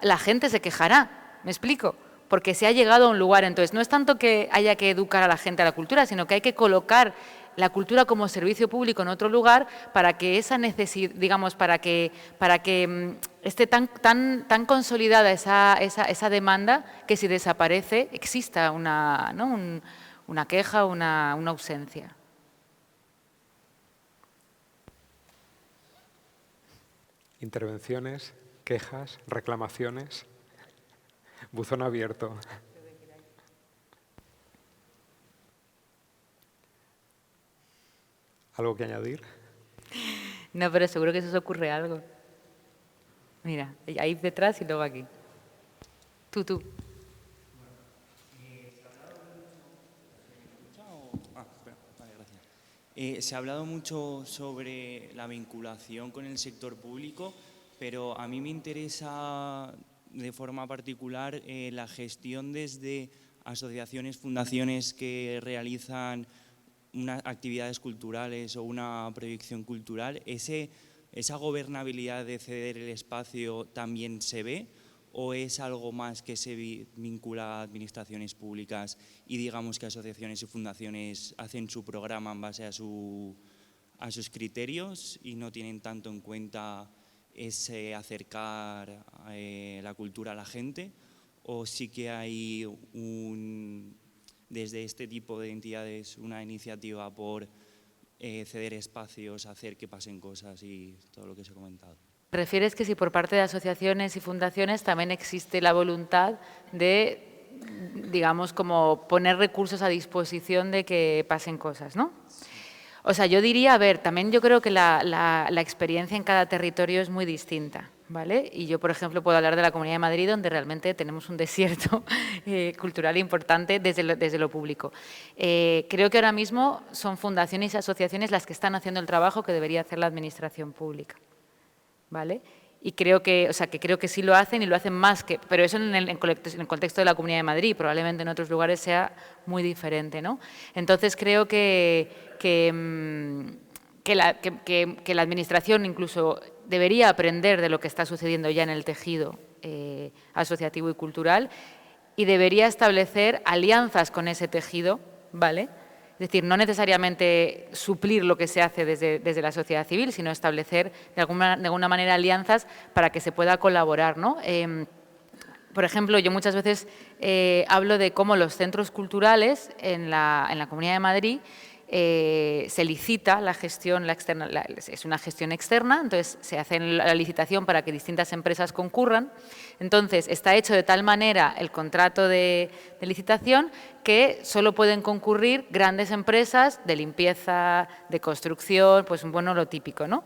la gente se quejará, ¿me explico? Porque se ha llegado a un lugar. Entonces, no es tanto que haya que educar a la gente a la cultura, sino que hay que colocar la cultura como servicio público en otro lugar para que esa necesidad, digamos, para que esté tan consolidada esa demanda que si desaparece exista una queja, una ausencia. Intervenciones, quejas, reclamaciones. Buzón abierto. ¿Algo que añadir? No, pero seguro que se os ocurre algo. Mira, ahí detrás y luego aquí. Tú. Se ha hablado mucho sobre la vinculación con el sector público, pero a mí me interesa de forma particular la gestión desde asociaciones, fundaciones que realizan unas actividades culturales o una proyección cultural. ¿Esa gobernabilidad de ceder el espacio también se ve o es algo más que se vincula a administraciones públicas y digamos que asociaciones y fundaciones hacen su programa en base a sus criterios y no tienen tanto en cuenta ese acercar la cultura a la gente? ¿O sí que hay desde este tipo de entidades una iniciativa por ceder espacios, hacer que pasen cosas y todo lo que se ha comentado? ¿Refieres que si por parte de asociaciones y fundaciones también existe la voluntad de, digamos, como poner recursos a disposición de que pasen cosas, ¿no? O sea, yo diría, a ver, también yo creo que la experiencia en cada territorio es muy distinta, ¿vale? Y yo, por ejemplo, puedo hablar de la Comunidad de Madrid, donde realmente tenemos un desierto cultural importante desde lo público. Creo que ahora mismo son fundaciones y asociaciones las que están haciendo el trabajo que debería hacer la administración pública, ¿vale? Y creo que, creo que sí lo hacen y lo hacen más que, pero eso en el contexto de la Comunidad de Madrid, probablemente en otros lugares sea muy diferente, ¿no? Entonces creo que la administración incluso debería aprender de lo que está sucediendo ya en el tejido asociativo y cultural y debería establecer alianzas con ese tejido, ¿vale? Es decir, no necesariamente suplir lo que se hace desde la sociedad civil, sino establecer de alguna manera alianzas para que se pueda colaborar, ¿no? Por ejemplo, yo muchas veces hablo de cómo los centros culturales en la Comunidad de Madrid se licita la gestión, es una gestión externa, entonces se hace la licitación para que distintas empresas concurran. Entonces está hecho de tal manera el contrato de licitación que solo pueden concurrir grandes empresas de limpieza, de construcción, pues bueno, lo típico, ¿no?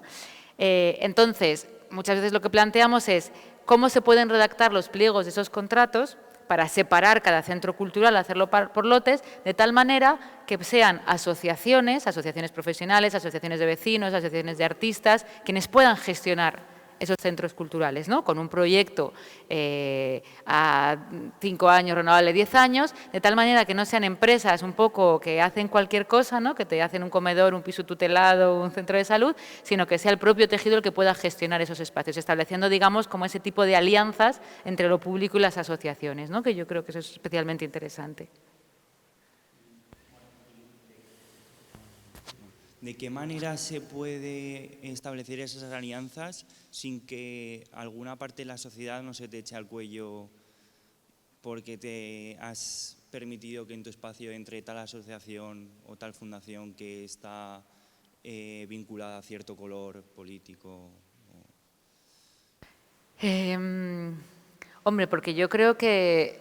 Entonces, muchas veces lo que planteamos es cómo se pueden redactar los pliegos de esos contratos para separar cada centro cultural, hacerlo por lotes, de tal manera que sean asociaciones profesionales, asociaciones de vecinos, asociaciones de artistas, quienes puedan gestionar esos centros culturales, ¿no? Con un proyecto a 5 años, renovable 10 años, de tal manera que no sean empresas un poco que hacen cualquier cosa, ¿no? Que te hacen un comedor, un piso tutelado, un centro de salud, sino que sea el propio tejido el que pueda gestionar esos espacios, estableciendo, digamos, como ese tipo de alianzas entre lo público y las asociaciones, ¿no? Que yo creo que eso es especialmente interesante. ¿De qué manera se puede establecer esas alianzas sin que alguna parte de la sociedad no se te eche al cuello porque te has permitido que en tu espacio entre tal asociación o tal fundación que está vinculada a cierto color político? Hombre, porque yo creo que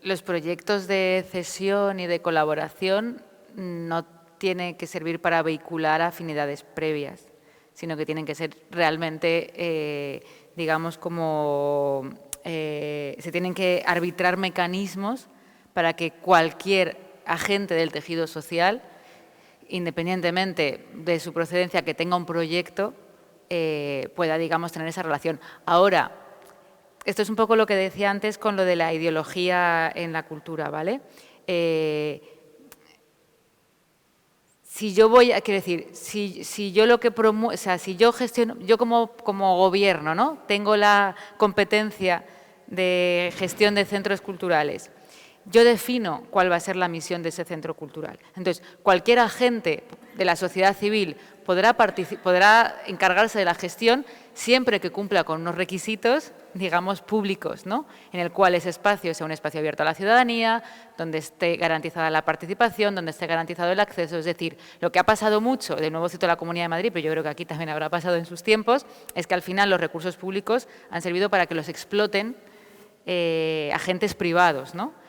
los proyectos de cesión y de colaboración no tienen que servir para vehicular afinidades previas, sino que tienen que ser realmente, digamos, como se tienen que arbitrar mecanismos para que cualquier agente del tejido social, independientemente de su procedencia, que tenga un proyecto, pueda, digamos, tener esa relación. Ahora, esto es un poco lo que decía antes con lo de la ideología en la cultura, ¿vale? Si yo voy a, quiero decir, si yo lo que promuevo, o sea, si yo gestiono, yo como gobierno, ¿no? Tengo la competencia de gestión de centros culturales, yo defino cuál va a ser la misión de ese centro cultural. Entonces, cualquier agente de la sociedad civil podrá encargarse de la gestión siempre que cumpla con unos requisitos, digamos, públicos, ¿no? En el cual ese espacio sea un espacio abierto a la ciudadanía, donde esté garantizada la participación, donde esté garantizado el acceso. Es decir, lo que ha pasado mucho, de nuevo cito la Comunidad de Madrid, pero yo creo que aquí también habrá pasado en sus tiempos, es que al final los recursos públicos han servido para que los exploten agentes privados, ¿no?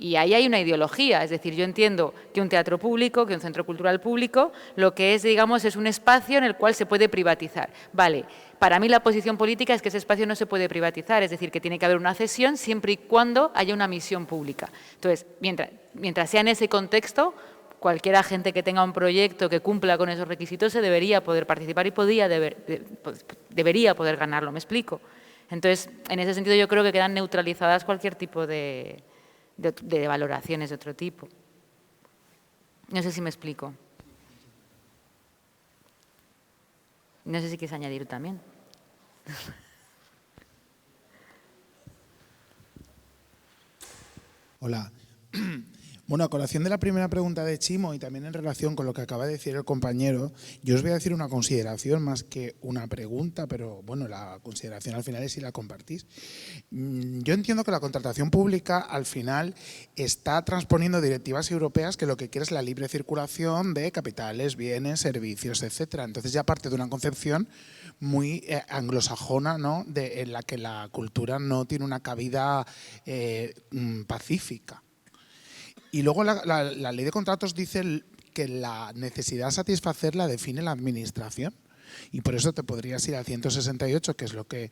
Y ahí hay una ideología, es decir, yo entiendo que un teatro público, que un centro cultural público, lo que es, digamos, es un espacio en el cual se puede privatizar. Vale, para mí la posición política es que ese espacio no se puede privatizar, es decir, que tiene que haber una cesión siempre y cuando haya una misión pública. Entonces, mientras sea en ese contexto, cualquier agente que tenga un proyecto que cumpla con esos requisitos se debería poder participar y debería poder ganarlo, ¿me explico? Entonces, en ese sentido yo creo que quedan neutralizadas cualquier tipo de valoraciones de otro tipo. No sé si me explico. No sé si quieres añadir también. Hola. Bueno, a colación de la primera pregunta de Chimo y también en relación con lo que acaba de decir el compañero, yo os voy a decir una consideración más que una pregunta, pero bueno, la consideración al final es si la compartís. Yo entiendo que la contratación pública al final está transponiendo directivas europeas que lo que quiere es la libre circulación de capitales, bienes, servicios, etcétera. Entonces ya parte de una concepción muy anglosajona, ¿no? En la que la cultura no tiene una cabida pacífica. Y luego la ley de contratos dice que la necesidad de satisfacer la define la administración. Y por eso te podrías ir al 168, que es lo que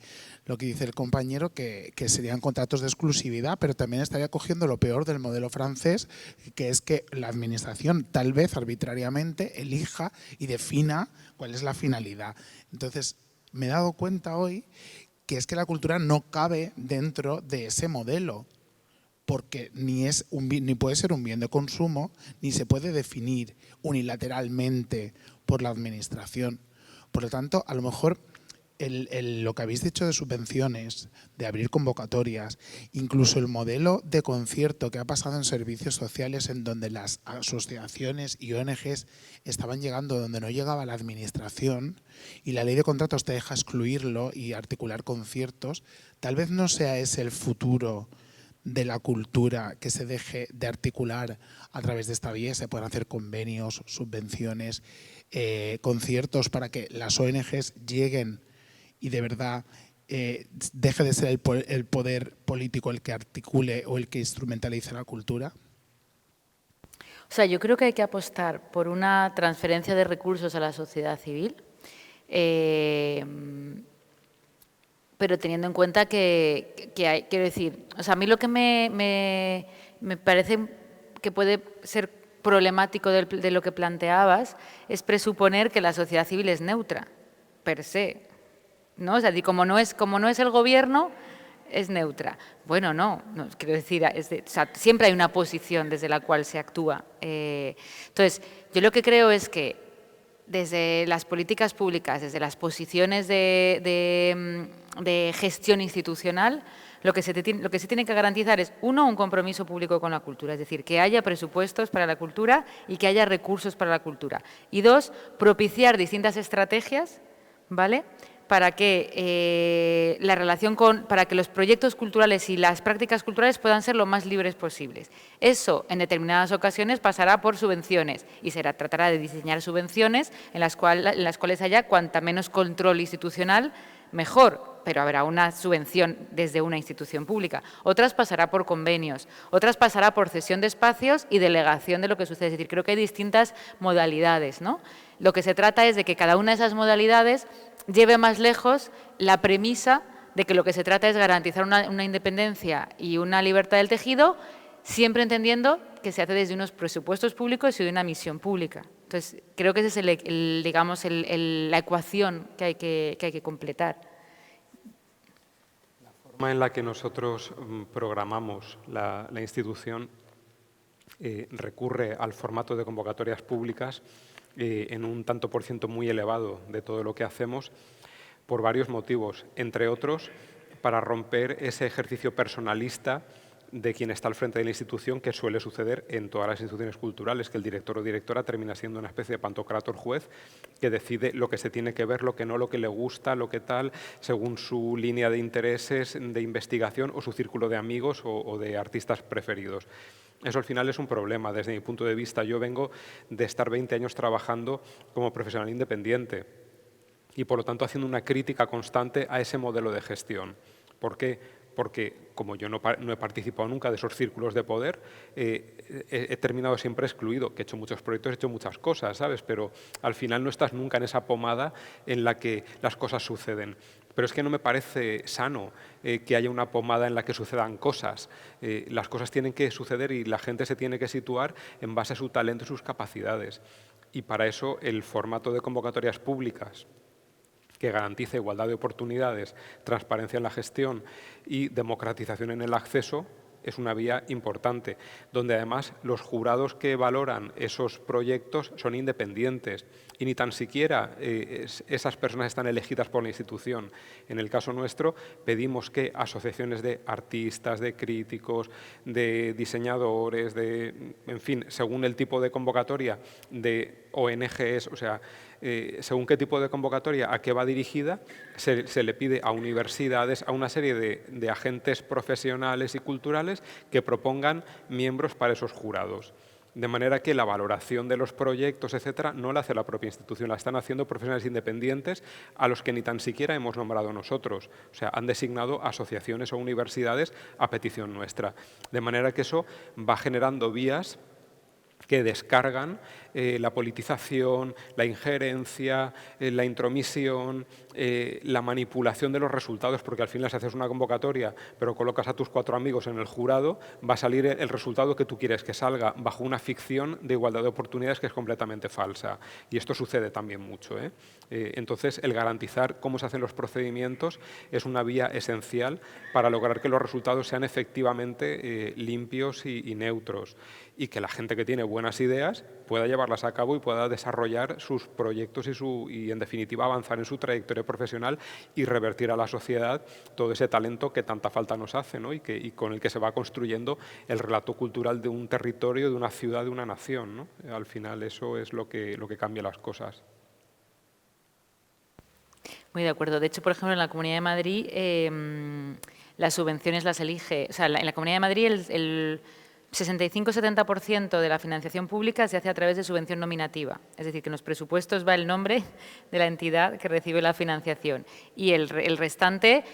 dice el compañero, que serían contratos de exclusividad, pero también estaría cogiendo lo peor del modelo francés, que es que la administración tal vez arbitrariamente elija y defina cuál es la finalidad. Entonces, me he dado cuenta hoy que es que la cultura no cabe dentro de ese modelo, porque ni puede ser un bien de consumo, ni se puede definir unilateralmente por la administración. Por lo tanto, a lo mejor lo que habéis dicho de subvenciones, de abrir convocatorias, incluso el modelo de concierto que ha pasado en servicios sociales en donde las asociaciones y ONGs estaban llegando donde no llegaba la administración y la ley de contratos te deja excluirlo y articular conciertos, tal vez no sea ese el futuro de la cultura, que se deje de articular a través de esta vía, se puedan hacer convenios, subvenciones, conciertos para que las ONGs lleguen y de verdad deje de ser el poder político el que articule o el que instrumentalice la cultura. O sea, yo creo que hay que apostar por una transferencia de recursos a la sociedad civil, pero teniendo en cuenta que hay, quiero decir, o sea, a mí lo que me parece que puede ser problemático de lo que planteabas es presuponer que la sociedad civil es neutra, per se. ¿no? O sea, como no es el gobierno, es neutra. Bueno, no quiero decir, o sea, siempre hay una posición desde la cual se actúa. Entonces, yo lo que creo es que desde las políticas públicas, desde las posiciones de gestión institucional, lo que se tiene que garantizar es, uno, un compromiso público con la cultura, es decir, que haya presupuestos para la cultura y que haya recursos para la cultura. Y dos, propiciar distintas estrategias, ¿vale?, para que para que los proyectos culturales y las prácticas culturales puedan ser lo más libres posibles. Eso, en determinadas ocasiones, pasará por subvenciones y tratará de diseñar subvenciones en las cuales haya cuanta menos control institucional, mejor, pero habrá una subvención desde una institución pública. Otras pasará por convenios, otras pasará por cesión de espacios y delegación de lo que sucede. Es decir, creo que hay distintas modalidades, ¿no? Lo que se trata es de que cada una de esas modalidades lleve más lejos la premisa de que lo que se trata es garantizar una independencia y una libertad del tejido, siempre entendiendo que se hace desde unos presupuestos públicos y de una misión pública. Entonces, creo que esa es la ecuación que hay que completar. La forma en la que nosotros programamos la institución recurre al formato de convocatorias públicas en un tanto por ciento muy elevado de todo lo que hacemos por varios motivos, entre otros para romper ese ejercicio personalista de quien está al frente de la institución, que suele suceder en todas las instituciones culturales, que el director o directora termina siendo una especie de pantocrátor juez que decide lo que se tiene que ver, lo que no, lo que le gusta, lo que tal, según su línea de intereses, de investigación o su círculo de amigos o de artistas preferidos. Eso al final es un problema. Desde mi punto de vista, yo vengo de estar 20 años trabajando como profesional independiente y, por lo tanto, haciendo una crítica constante a ese modelo de gestión. ¿Por qué? Porque, como yo no he participado nunca de esos círculos de poder, he terminado siempre excluido, que he hecho muchos proyectos, he hecho muchas cosas, ¿sabes? Pero al final no estás nunca en esa pomada en la que las cosas suceden. Pero es que no me parece sano que haya una pomada en la que sucedan cosas. Las cosas tienen que suceder y la gente se tiene que situar en base a su talento y sus capacidades. Y para eso el formato de convocatorias públicas que garantice igualdad de oportunidades, transparencia en la gestión y democratización en el acceso, es una vía importante, donde además los jurados que valoran esos proyectos son independientes y ni tan siquiera esas personas están elegidas por la institución. En el caso nuestro pedimos que asociaciones de artistas, de críticos, de diseñadores, en fin, según el tipo de convocatoria, de ONGs, o sea, según qué tipo de convocatoria, a qué va dirigida, se le pide a universidades, a una serie de agentes profesionales y culturales que propongan miembros para esos jurados. De manera que la valoración de los proyectos, etcétera, no la hace la propia institución, la están haciendo profesionales independientes a los que ni tan siquiera hemos nombrado nosotros. O sea, han designado asociaciones o universidades a petición nuestra. De manera que eso va generando vías que descargan la politización, la injerencia, la intromisión, la manipulación de los resultados, porque al final si haces una convocatoria pero colocas a tus 4 amigos en el jurado, va a salir el resultado que tú quieres que salga, bajo una ficción de igualdad de oportunidades que es completamente falsa. Y esto sucede también mucho. Entonces, el garantizar cómo se hacen los procedimientos es una vía esencial para lograr que los resultados sean efectivamente limpios y neutros, y que la gente que tiene buenas ideas pueda llevarlas a cabo y pueda desarrollar sus proyectos y en definitiva, avanzar en su trayectoria profesional y revertir a la sociedad todo ese talento que tanta falta nos hace, ¿no? y con el que se va construyendo el relato cultural de un territorio, de una ciudad, de una nación, ¿no? Al final eso es lo que cambia las cosas. Muy de acuerdo. De hecho, por ejemplo, en la Comunidad de Madrid las subvenciones las elige, o sea, en la Comunidad de Madrid el 65-70% de la financiación pública se hace a través de subvención nominativa. Es decir, que en los presupuestos va el nombre de la entidad que recibe la financiación. Y el restante,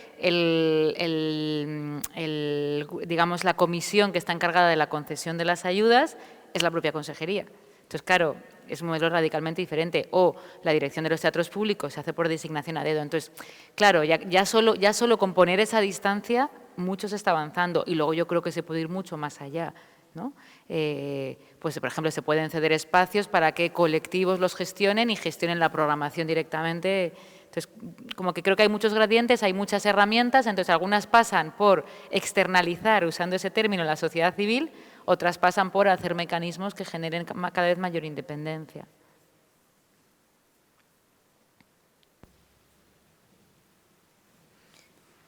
digamos, la comisión que está encargada de la concesión de las ayudas es la propia consejería. Entonces, claro, es un modelo radicalmente diferente. O la dirección de los teatros públicos se hace por designación a dedo. Entonces, claro, ya solo con poner esa distancia mucho se está avanzando y luego yo creo que se puede ir mucho más allá. ¿no? Pues, por ejemplo, se pueden ceder espacios para que colectivos los gestionen y gestionen la programación directamente. Entonces, como que creo que hay muchos gradientes, hay muchas herramientas, entonces algunas pasan por externalizar, usando ese término, la sociedad civil, otras pasan por hacer mecanismos que generen cada vez mayor independencia.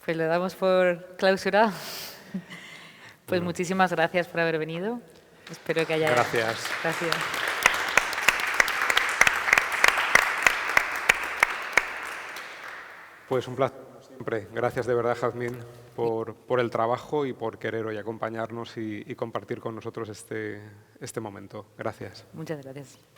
Pues le damos por clausurado. Pues muchísimas gracias por haber venido. Espero que haya... Gracias. Gracias. Pues un placer siempre. Gracias de verdad, Jazmín, por el trabajo y por querer hoy acompañarnos y compartir con nosotros este momento. Gracias. Muchas gracias.